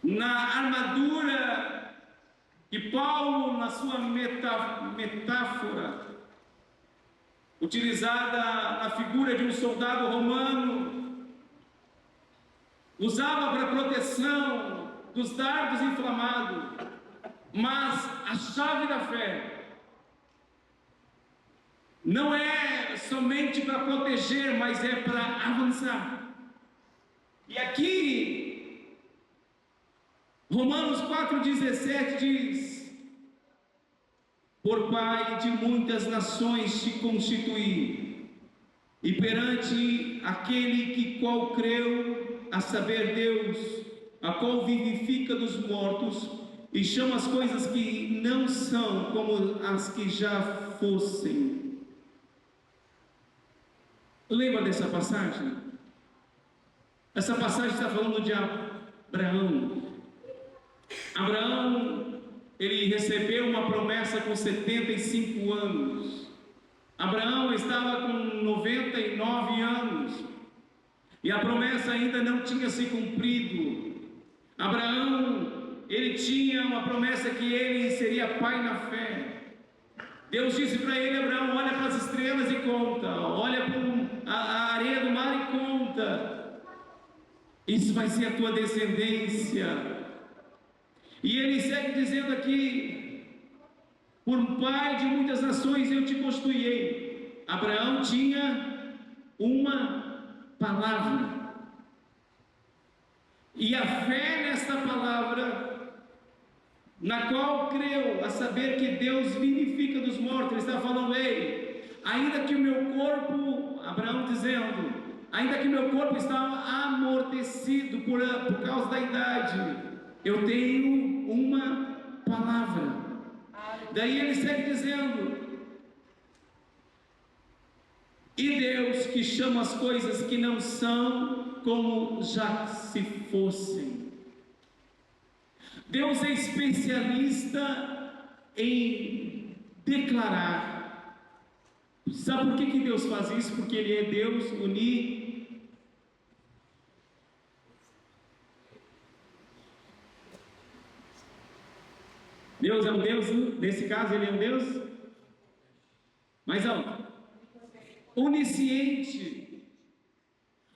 na armadura que Paulo, na sua metáfora, utilizada na figura de um soldado romano, usava para proteção dos dardos inflamados. Mas a chave da fé não é somente para proteger, mas é para avançar. E aqui Romanos 4,17 diz: por Pai de muitas nações te constituí, e perante aquele que qual creu, a saber Deus, a qual vivifica dos mortos, e chama as coisas que não são como as que já fossem. Lembra dessa passagem? Essa passagem está falando de Abraão. Abraão, ele recebeu uma promessa com 75 anos. Abraão estava com 99 anos e a promessa ainda não tinha se cumprido. Abraão, ele tinha uma promessa que ele seria pai na fé. Deus disse para ele: Abraão, olha para as estrelas e conta, olha para a areia do mar e conta, isso vai ser a tua descendência. E ele segue dizendo aqui: por pai de muitas nações eu te constituí. Abraão tinha uma palavra, e a fé nesta palavra, na qual creu, a saber que Deus vivifica dos mortos. Ele está falando: ei, ainda que o meu corpo, Abraão dizendo, ainda que o meu corpo estava amortecido por causa da idade, eu tenho uma palavra. Daí ele segue dizendo: e Deus que chama as coisas que não são como já se fossem. Deus é especialista em declarar. Sabe por que Deus faz isso? Porque Ele é Deus Deus é um Deus, nesse caso Ele é um Deus mais alto, onisciente,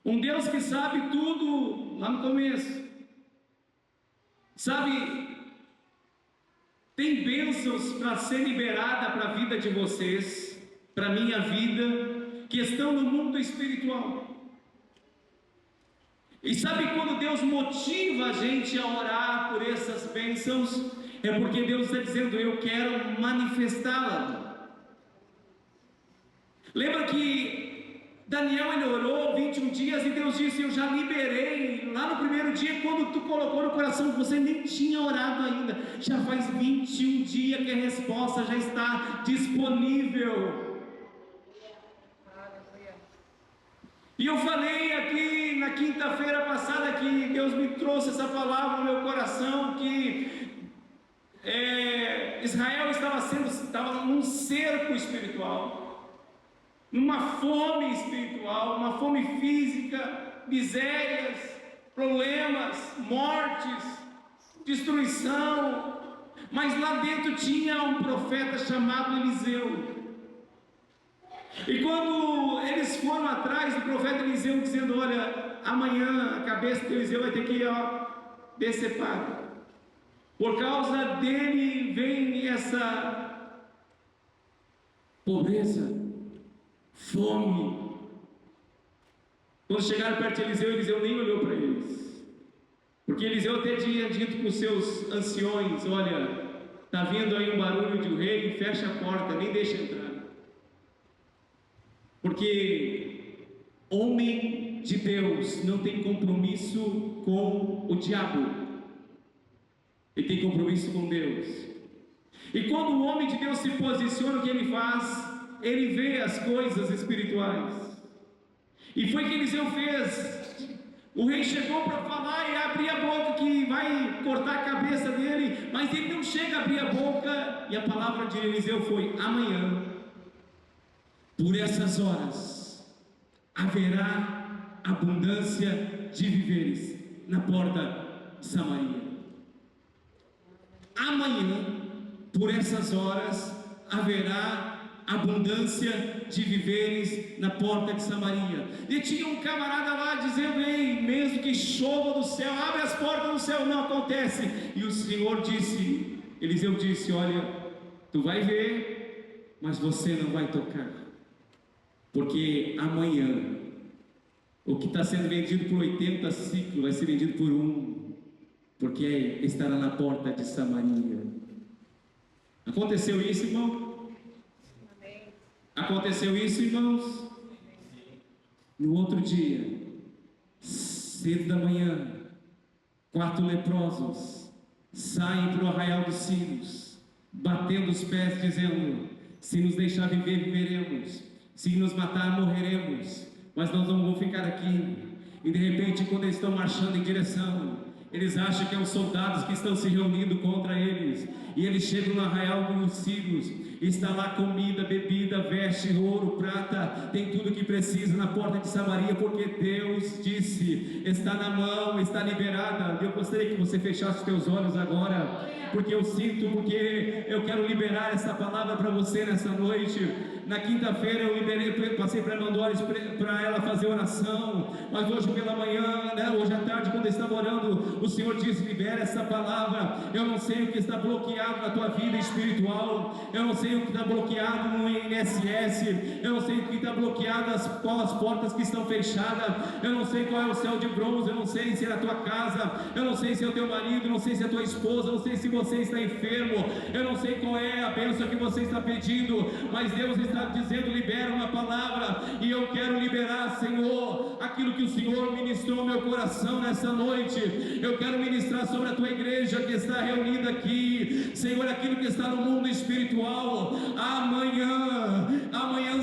um Deus que sabe tudo lá no começo, sabe, tem bênçãos para ser liberada para a vida de vocês, para a minha vida, que estão no mundo espiritual. E sabe quando Deus motiva a gente a orar por essas bênçãos? É porque Deus está dizendo: eu quero manifestá-la. Lembra que Daniel, ele orou 21 dias e Deus disse: eu já liberei. Lá no primeiro dia, quando tu colocou no coração, você nem tinha orado ainda, já faz 21 dias que a resposta já está disponível. E eu falei aqui na quinta-feira passada que Deus me trouxe essa palavra no meu coração, que Israel estava num cerco espiritual, numa fome espiritual, uma fome física, misérias, problemas, mortes, destruição. Mas lá dentro tinha um profeta chamado Eliseu. E quando eles foram atrás do profeta Eliseu, dizendo: olha, amanhã a cabeça de Eliseu vai ter que decepada. Por causa dele vem essa pobreza, fome. Quando chegaram perto de Eliseu, Eliseu nem olhou para eles, porque Eliseu até tinha dito para os seus anciões: olha, está vindo aí um barulho de um rei, fecha a porta, nem deixa entrar. Porque homem de Deus não tem compromisso com o diabo, ele tem compromisso com Deus. E quando o homem de Deus se posiciona, o que ele faz? Ele vê as coisas espirituais. E foi o que Eliseu fez. O rei chegou para falar e abrir a boca que vai cortar a cabeça dele, mas ele não chega a abrir a boca. E a palavra de Eliseu foi: amanhã, por essas horas, haverá abundância de víveres na porta de Samaria. Amanhã, por essas horas, haverá abundância de víveres na porta de Samaria. E tinha um camarada lá dizendo: ei, mesmo que chova do céu, abre as portas do céu, não acontece. E o Senhor disse, Eliseu disse: olha, tu vai ver, mas você não vai tocar, porque amanhã o que está sendo vendido por 80 ciclos vai ser vendido por 1, porque estará na porta de Samaria. Aconteceu isso, irmão? Amém. Aconteceu isso, irmãos? No outro dia, cedo da manhã, 4 leprosos saem para o arraial dos sinos, batendo os pés, dizendo: se nos deixar viver, viveremos, se nos matar, morreremos, mas nós não vamos ficar aqui. E de repente, quando eles estão marchando em direção, eles acham que é os soldados que estão se reunindo contra eles. E eles chegam no arraial dos sinos, está lá comida, bebida, veste, ouro, prata, tem tudo que precisa na porta de Samaria, porque Deus disse: está na mão, está liberada. Eu gostaria que você fechasse os teus olhos agora, porque eu sinto, porque eu quero liberar essa palavra para você nessa noite. Na quinta-feira eu liberei, passei para a Mandores para ela fazer oração, mas hoje pela manhã, né, hoje à tarde, quando eu estava orando, o Senhor disse: libera essa palavra. Eu não sei o que está bloqueado na tua vida espiritual, eu não sei o que está bloqueado no INSS, eu não sei o que está bloqueado, as portas que estão fechadas, eu não sei qual é o céu de bronze, eu não sei se é a tua casa, eu não sei se é o teu marido, eu não sei se é a tua esposa, eu não sei se você está enfermo, eu não sei qual é a bênção que você está pedindo, mas Deus está dizendo: libera uma palavra. E eu quero liberar, Senhor, aquilo que o Senhor ministrou no meu coração nessa noite. Eu quero ministrar sobre a tua igreja que está reunida aqui, Senhor, aquilo que está no mundo espiritual. Amanhã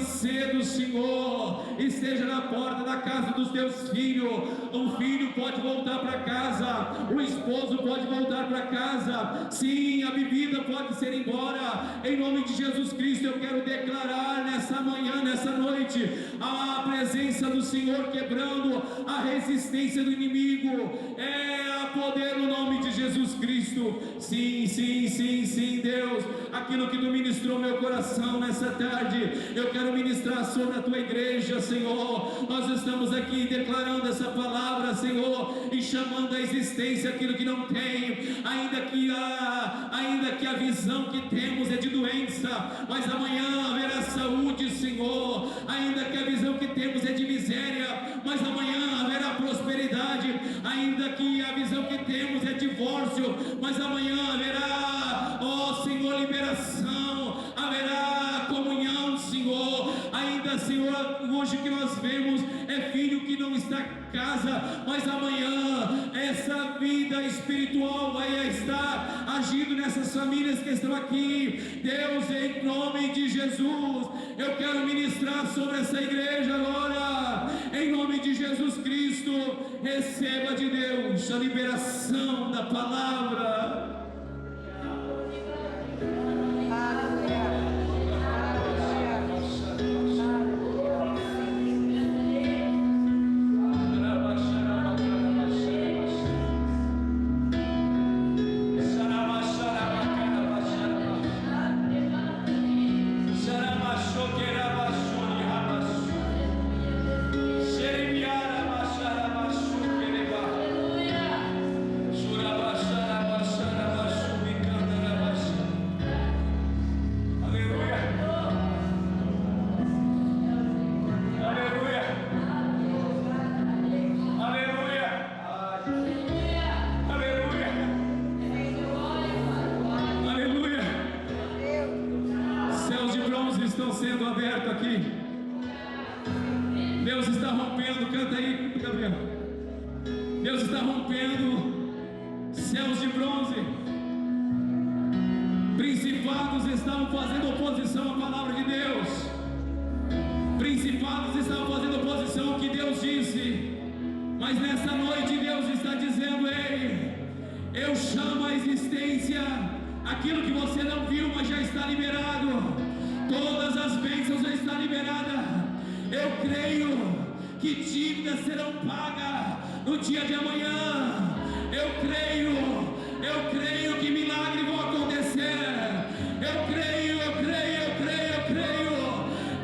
cedo, Senhor, esteja na porta da casa dos teus filhos. O filho pode voltar para casa, o esposo pode voltar para casa, sim, a bebida pode ser embora. Em nome de Jesus Cristo, eu quero declarar nessa manhã, nessa noite, a presença do Senhor quebrando a resistência do inimigo. É poder no nome de Jesus Cristo. Sim, sim, sim, sim, Deus, aquilo que tu ministrou meu coração nessa tarde, eu quero ministrar sobre a tua igreja, Senhor. Nós estamos aqui declarando essa palavra, Senhor, e chamando a existência aquilo que não tem, ainda que a visão que temos é de doença, mas amanhã haverá saúde, Senhor. Ainda que a visão que temos é de miséria, mas amanhã haverá prosperidade. Ainda que a visão que temos é divórcio, mas amanhã haverá, ó Senhor, liberação, haverá comunhão, Senhor. Ainda, Senhor, hoje o que nós vemos é filho que não está em casa, mas amanhã essa vida espiritual vai estar agindo nessas famílias que estão aqui. Deus, em nome de Jesus, eu quero ministrar sobre essa igreja agora, em nome de Jesus Cristo. Receba de Deus a liberação da palavra. céu aberto aqui. Deus está rompendo, canta aí, Gabriel. Deus está rompendo céus de bronze. Principados estavam fazendo oposição à palavra de Deus. Principados estavam fazendo oposição ao que Deus disse. Mas nessa noite Deus está dizendo: ei, eu chamo a existência aquilo que você não viu, mas já está liberado. Todas as bênçãos já estão liberadas. Eu creio que dívidas serão pagas no dia de amanhã. Eu creio que milagres vão acontecer. Eu creio.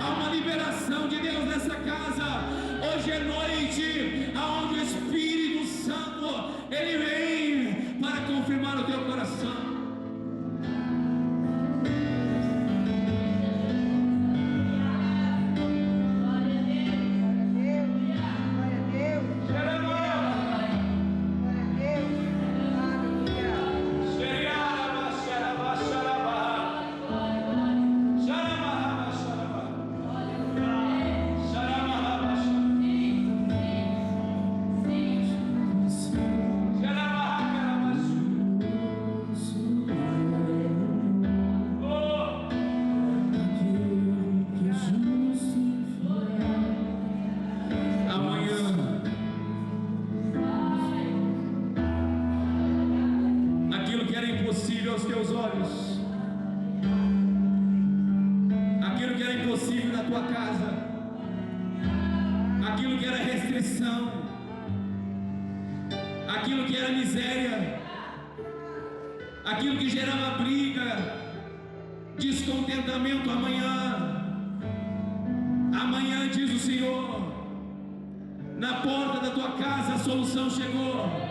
Há uma liberação de Deus nessa casa. Hoje é noite aonde o Espírito Santo ele vem para confirmar o teu coração. Aos teus olhos, aquilo que era impossível na tua casa, aquilo que era restrição, aquilo que era miséria, aquilo que gerava briga, descontentamento. Amanhã diz o Senhor, na porta da tua casa a solução chegou.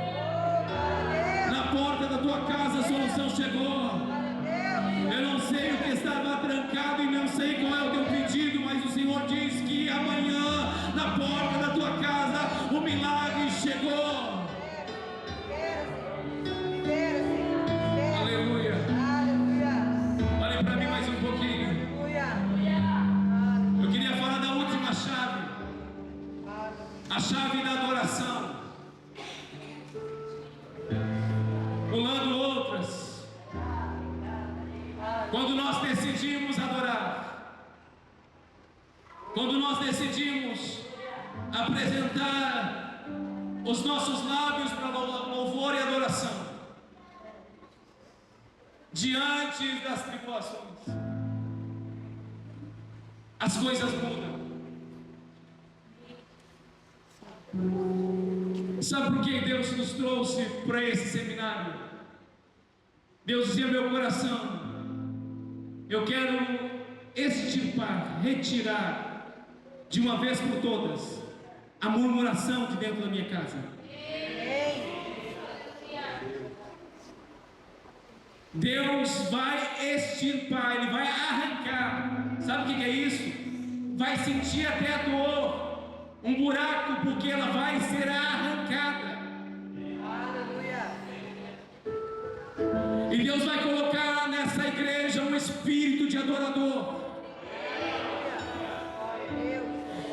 Na porta da tua casa a solução chegou. Eu não sei o que estava trancado e não sei qual é o teu pedido, mas o Senhor diz que amanhã na porta da tua casa o milagre chegou. Aleluia. Olhem para mim mais um pouquinho. Eu queria falar da última chave, a chave da adoração. Pulando outras. Quando nós decidimos adorar, quando nós decidimos apresentar os nossos lábios para louvor e adoração diante das tribulações, as coisas mudam. Sabe por que Deus nos trouxe para esse seminário? Deus dizia ao meu coração: eu quero extirpar, retirar de uma vez por todas a murmuração de dentro da minha casa. Deus vai extirpar, Ele vai arrancar. Sabe o que é isso? Vai sentir até a dor, um buraco, porque ela vai ser arrancada. Aleluia. E Deus vai colocar nessa igreja um espírito de adorador.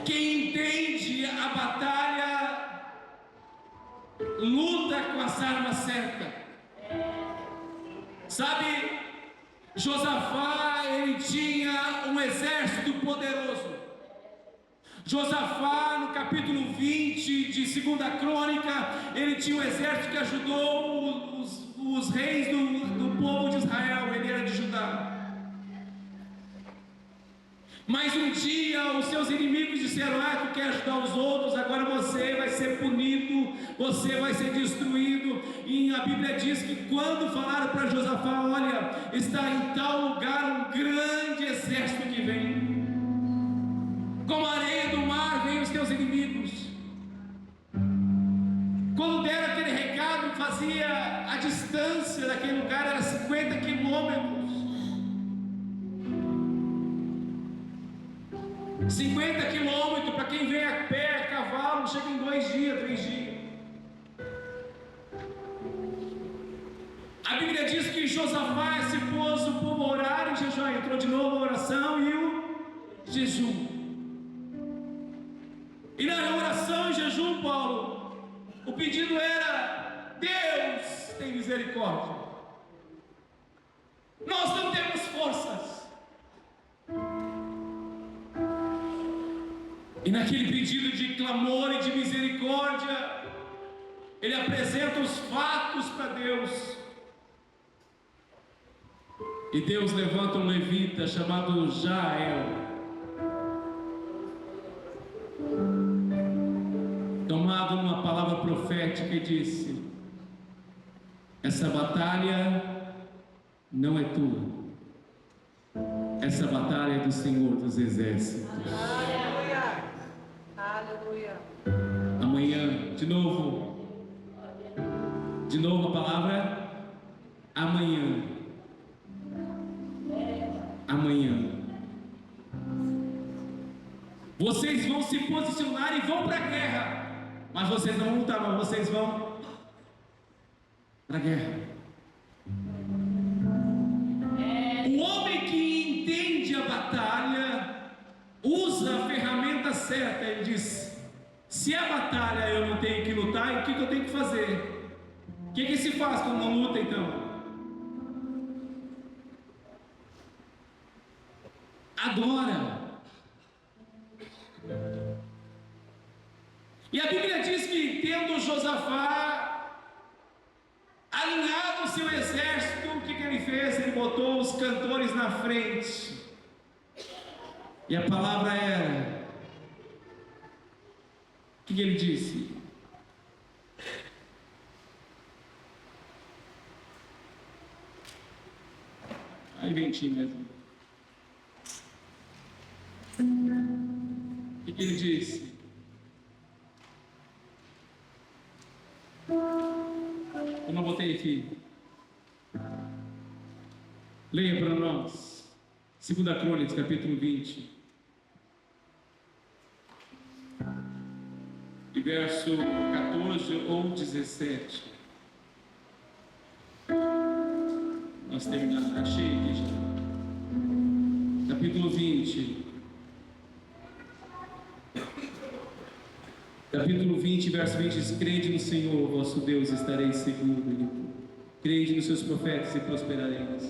Quem entende a batalha, luta com as armas certas. Sabe, Josafá, ele tinha um exército poderoso. Josafá, no capítulo 20 de 2 Crônica, ele tinha um exército que ajudou os reis do povo de Israel. Ele era de Judá. Mas um dia os seus inimigos disseram: tu quer ajudar os outros, agora você vai ser punido, você vai ser destruído. E a Bíblia diz que quando falaram para Josafá: olha, está em tal lugar um grande exército que vem, como a areia do mar vem os teus inimigos. Quando deram aquele recado, fazia a distância daquele lugar, era 50 quilômetros. 50 quilômetros, para quem vem a pé, a cavalo, chega em 2 dias, 3 dias. A Bíblia diz que Josafá se pôs o povo a orar em jejum, entrou de novo a oração e o jejum. E na oração e jejum, Paulo, o pedido era: Deus tem misericórdia. Nós não temos forças. E naquele pedido de clamor e de misericórdia, ele apresenta os fatos para Deus. E Deus levanta um levita chamado Jael, tomado numa palavra profética, e disse: essa batalha não é tua, essa batalha é do Senhor dos Exércitos. Aleluia. Aleluia. Amanhã, de novo a palavra amanhã. Amanhã vocês vão se posicionar e vão para a guerra, mas vocês não vão lutar, mas vocês vão para a guerra. O homem que entende a batalha usa a ferramenta certa. Ele diz: se a batalha eu não tenho que lutar, o que eu tenho que fazer? O que se faz quando não luta, então? Adora. E a Bíblia diz que, tendo Josafá alinhado o seu exército, o que ele fez? Ele botou os cantores na frente. E a palavra era: o que ele disse? Aí vem ti mesmo. O que ele disse? Eu não botei aqui. Leia para nós 2 Crônicas, capítulo 20, e verso 14 ou 17. Nós terminamos, achei aqui já. Capítulo 20. Capítulo 20, verso 20 diz: crede no Senhor, vosso Deus, estareis seguro. Crede nos seus profetas e prosperareis.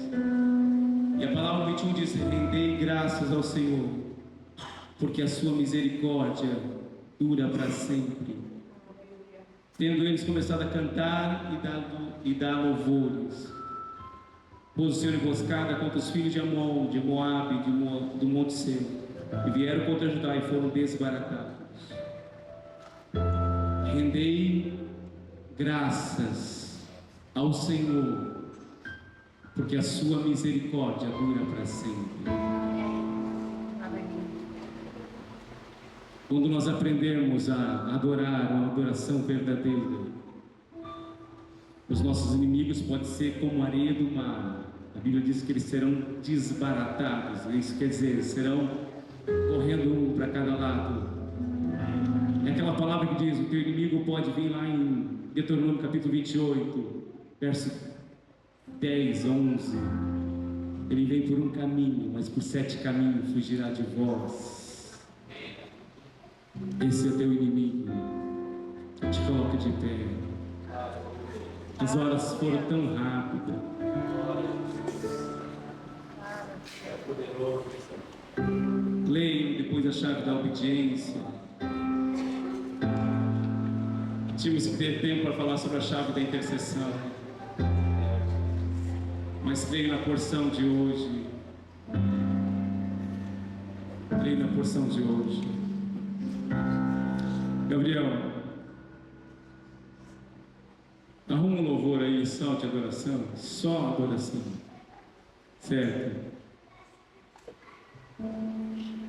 E a palavra 21 diz: rendei graças ao Senhor, porque a sua misericórdia dura para sempre. Tendo eles começado a cantar e dar louvores, pôs o Senhor emboscada contra os filhos de Amon, de Moabe, do Monte Seir, e vieram contra Judá e foram desbaratados. Rendei graças ao Senhor, porque a sua misericórdia dura para sempre. Quando nós aprendermos a adorar uma adoração verdadeira, os nossos inimigos podem ser como areia do mar. A Bíblia diz que eles serão desbaratados. Isso quer dizer, serão correndo um para cada lado. É aquela palavra que diz: o teu inimigo pode vir lá em Deuteronômio capítulo 28, verso 10, 11. Ele vem por um caminho, mas por 7 caminhos fugirá de vós. Esse é o teu inimigo. Te coloca de pé. As horas foram tão rápidas. Leiam depois a chave da obediência. Tínhamos que ter tempo para falar sobre a chave da intercessão, mas creio na porção de hoje. Creio na porção de hoje. Gabriel, arruma um louvor aí só de adoração, só adoração, certo?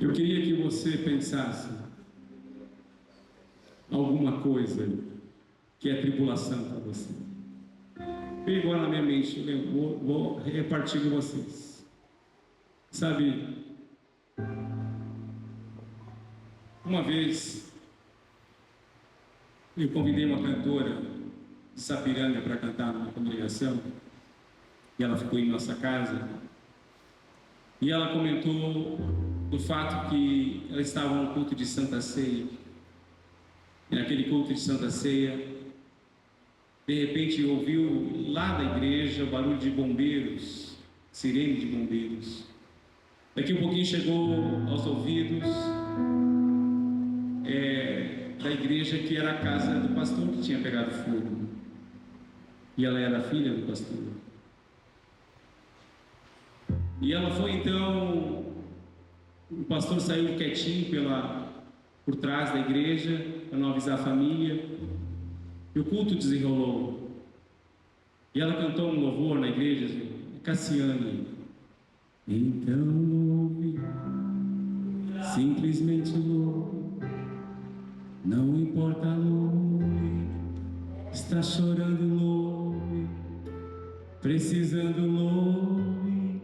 Eu queria que você pensasse alguma coisa que é tribulação para você. Veio agora na minha mente, eu vou repartir com vocês. Sabe, uma vez eu convidei uma cantora de Sapiranga para cantar numa congregação, e ela ficou em nossa casa, e ela comentou do fato que ela estava no culto de Santa Ceia. E naquele culto de Santa Ceia, de repente ouviu lá da igreja barulho de bombeiros, sirene de bombeiros. Daqui um pouquinho chegou aos ouvidos da igreja que era a casa do pastor que tinha pegado fogo. E ela era filha do pastor. E ela foi então, o pastor saiu quietinho por trás da igreja, para não avisar a família, e o culto desenrolou. E ela cantou um louvor na igreja, Cassiane. Então louve, simplesmente louve, não importa louve, está chorando louve, precisando louve.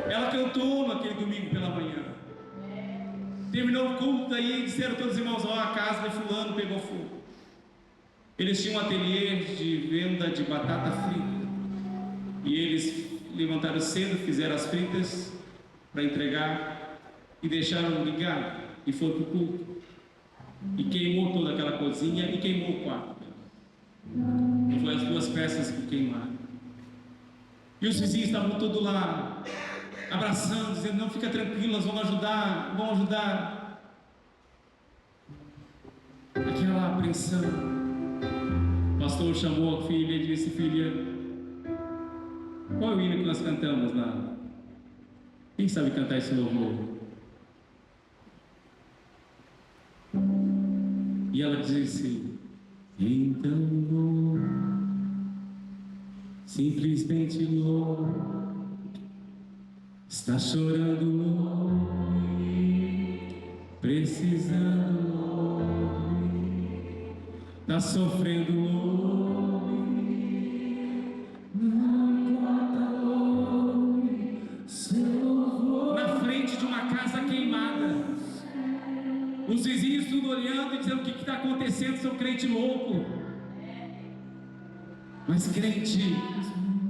Ela cantou naquele domingo pela manhã. Terminou o culto, daí disseram todos os irmãos: ó, a casa de fulano pegou fogo. Eles tinham um ateliê de venda de batata frita. E eles levantaram cedo, fizeram as fritas para entregar e deixaram ligado e foram para o culto. E queimou toda aquela cozinha e queimou o quarto. E foi as duas peças que queimaram. E os vizinhos estavam todos lá, abraçando, dizendo: não, fica tranquilo, nós vamos ajudar, vamos ajudar. Aquela apreensão. O pastor chamou a filha e disse: filha, qual é o hino que nós cantamos lá? Quem sabe cantar esse louvor? E ela disse: então louve, simplesmente louve, está chorando louve, precisando louve, está sofrendo louve, não importa louve, seu louvor. Na frente de uma casa queimada, os vizinhos tudo olhando e dizendo: o que está acontecendo? Seu crente louco. Mas crente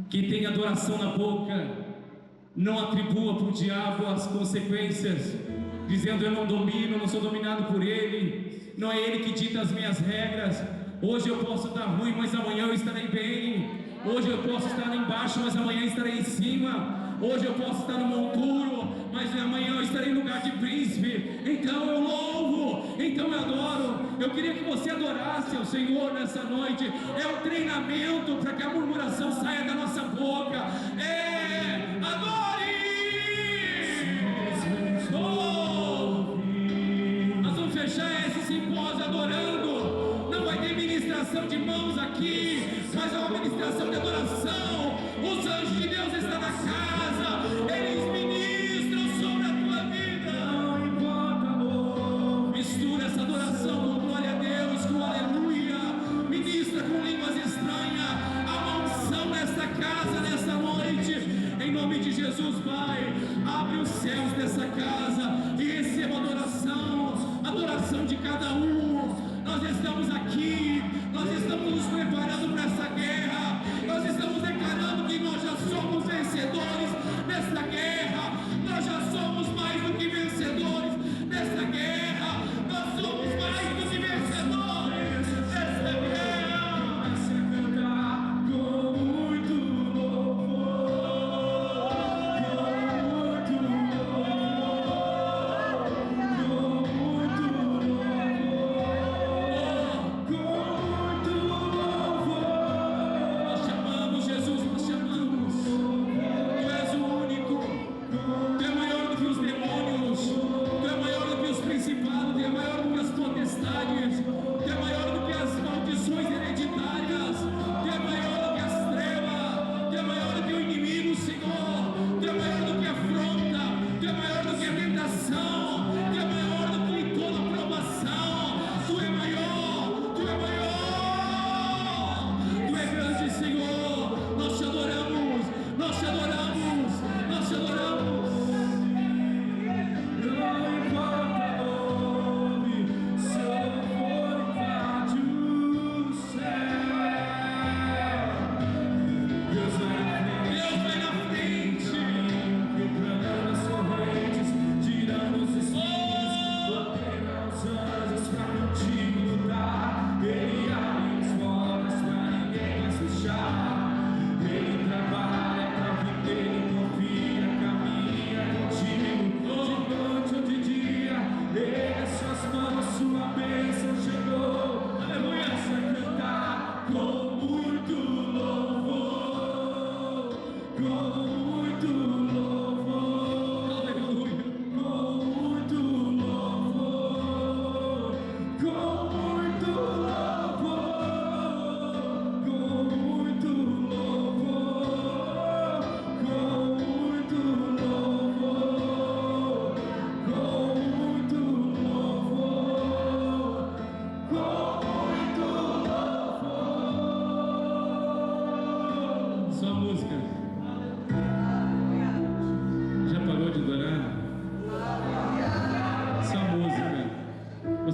que tem adoração na boca, não atribua para o diabo as consequências, dizendo: eu não domino, eu não sou dominado por ele, não é ele que dita as minhas regras. Hoje eu posso estar ruim, mas amanhã eu estarei bem. Hoje eu posso estar lá embaixo, mas amanhã estarei em cima. Hoje eu posso estar no monturo, mas amanhã eu estarei no lugar de príncipe. Então eu louvo, então eu adoro. Eu queria que você adorasse ao Senhor nessa noite. É um treinamento para que a murmuração saia da nossa boca. Adore! Nós vamos fechar esse simpósio adorando. Não vai ter ministração de mãos aqui, mas é uma ministração de adoração. Os anjos de Deus estão na casa, eles ministram sobre a tua vida. Não importa, amor. Mistura essa adoração com glória a Deus, com aleluia. Ministra com línguas estranhas. Há uma unção nesta casa, nessa noite. Em nome de Jesus, Pai, abre os céus dessa casa e receba adoração de cada um. Nós estamos aqui, nós estamos nos preparando para essa guerra, nós estamos declarando que nós já somos vencedores nessa guerra, nós já somos mais do que vencedores nessa guerra, nós somos mais do que vencedores nessa guerra. Vai se cantar com muito louvor, com muito louvor, com muito louvor.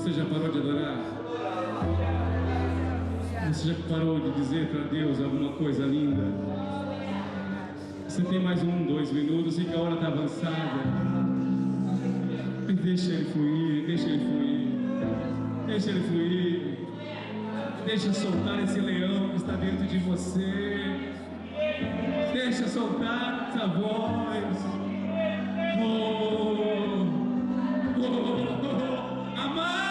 Você já parou de adorar? Você já parou de dizer para Deus alguma coisa linda? Você tem mais 1, 2 minutos e que a hora está avançada. E deixa Ele fluir, deixa Ele fluir, deixa Ele fluir. Deixa soltar esse leão que está dentro de você. Deixa soltar essa voz. Oh, oh, oh, oh. Amado!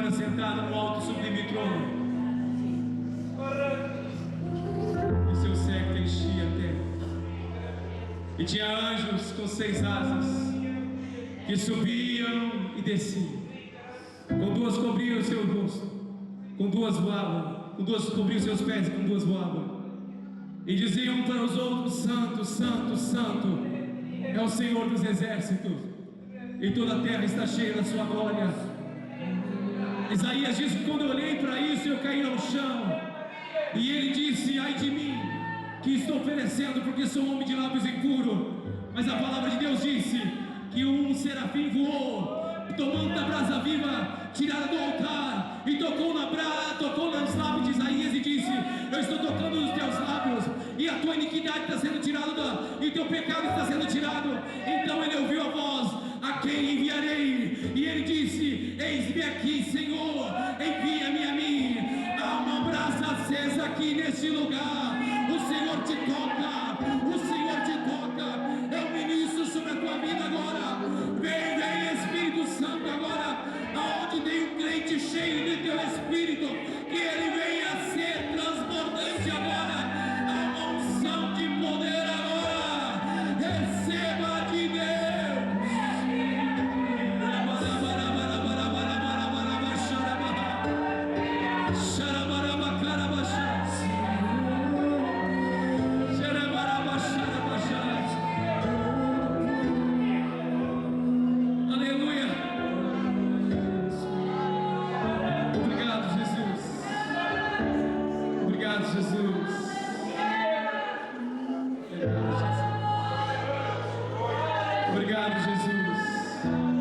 Sentado no alto sublime trono, e seu séquito enchia a terra, e tinha anjos com 6 asas, que subiam e desciam, com 2 cobriam o seu rosto, com 2 voavam, com 2 cobriam seus pés, e com 2 voavam, e diziam para os outros: Santo, Santo, Santo é o Senhor dos exércitos, e toda a terra está cheia da sua glória. Isaías diz que quando eu olhei para isso, eu caí ao chão, e ele disse: ai de mim, que estou perecendo, porque sou um homem de lábios impuros. Mas a palavra de Deus disse que um serafim voou, tomando da brasa viva tirada do altar, e tocou nos lábios de Isaías e disse: eu estou tocando nos teus lábios, e a tua iniquidade está sendo tirada, e o teu pecado está sendo tirado. Então ele ouviu a voz: a quem enviarei? E ele disse: eis-me aqui, Senhor, envia-me a mim. Há uma brasa acesa aqui neste lugar. O Senhor te toca, o Senhor te toca. Eu ministro sobre a tua vida agora. Vem, vem, Espírito Santo, agora, aonde tem um crente cheio de teu Espírito, que ele venha ser transbordante agora. Há uma unção de poder agora. Receba de Deus. Obrigado, Jesus.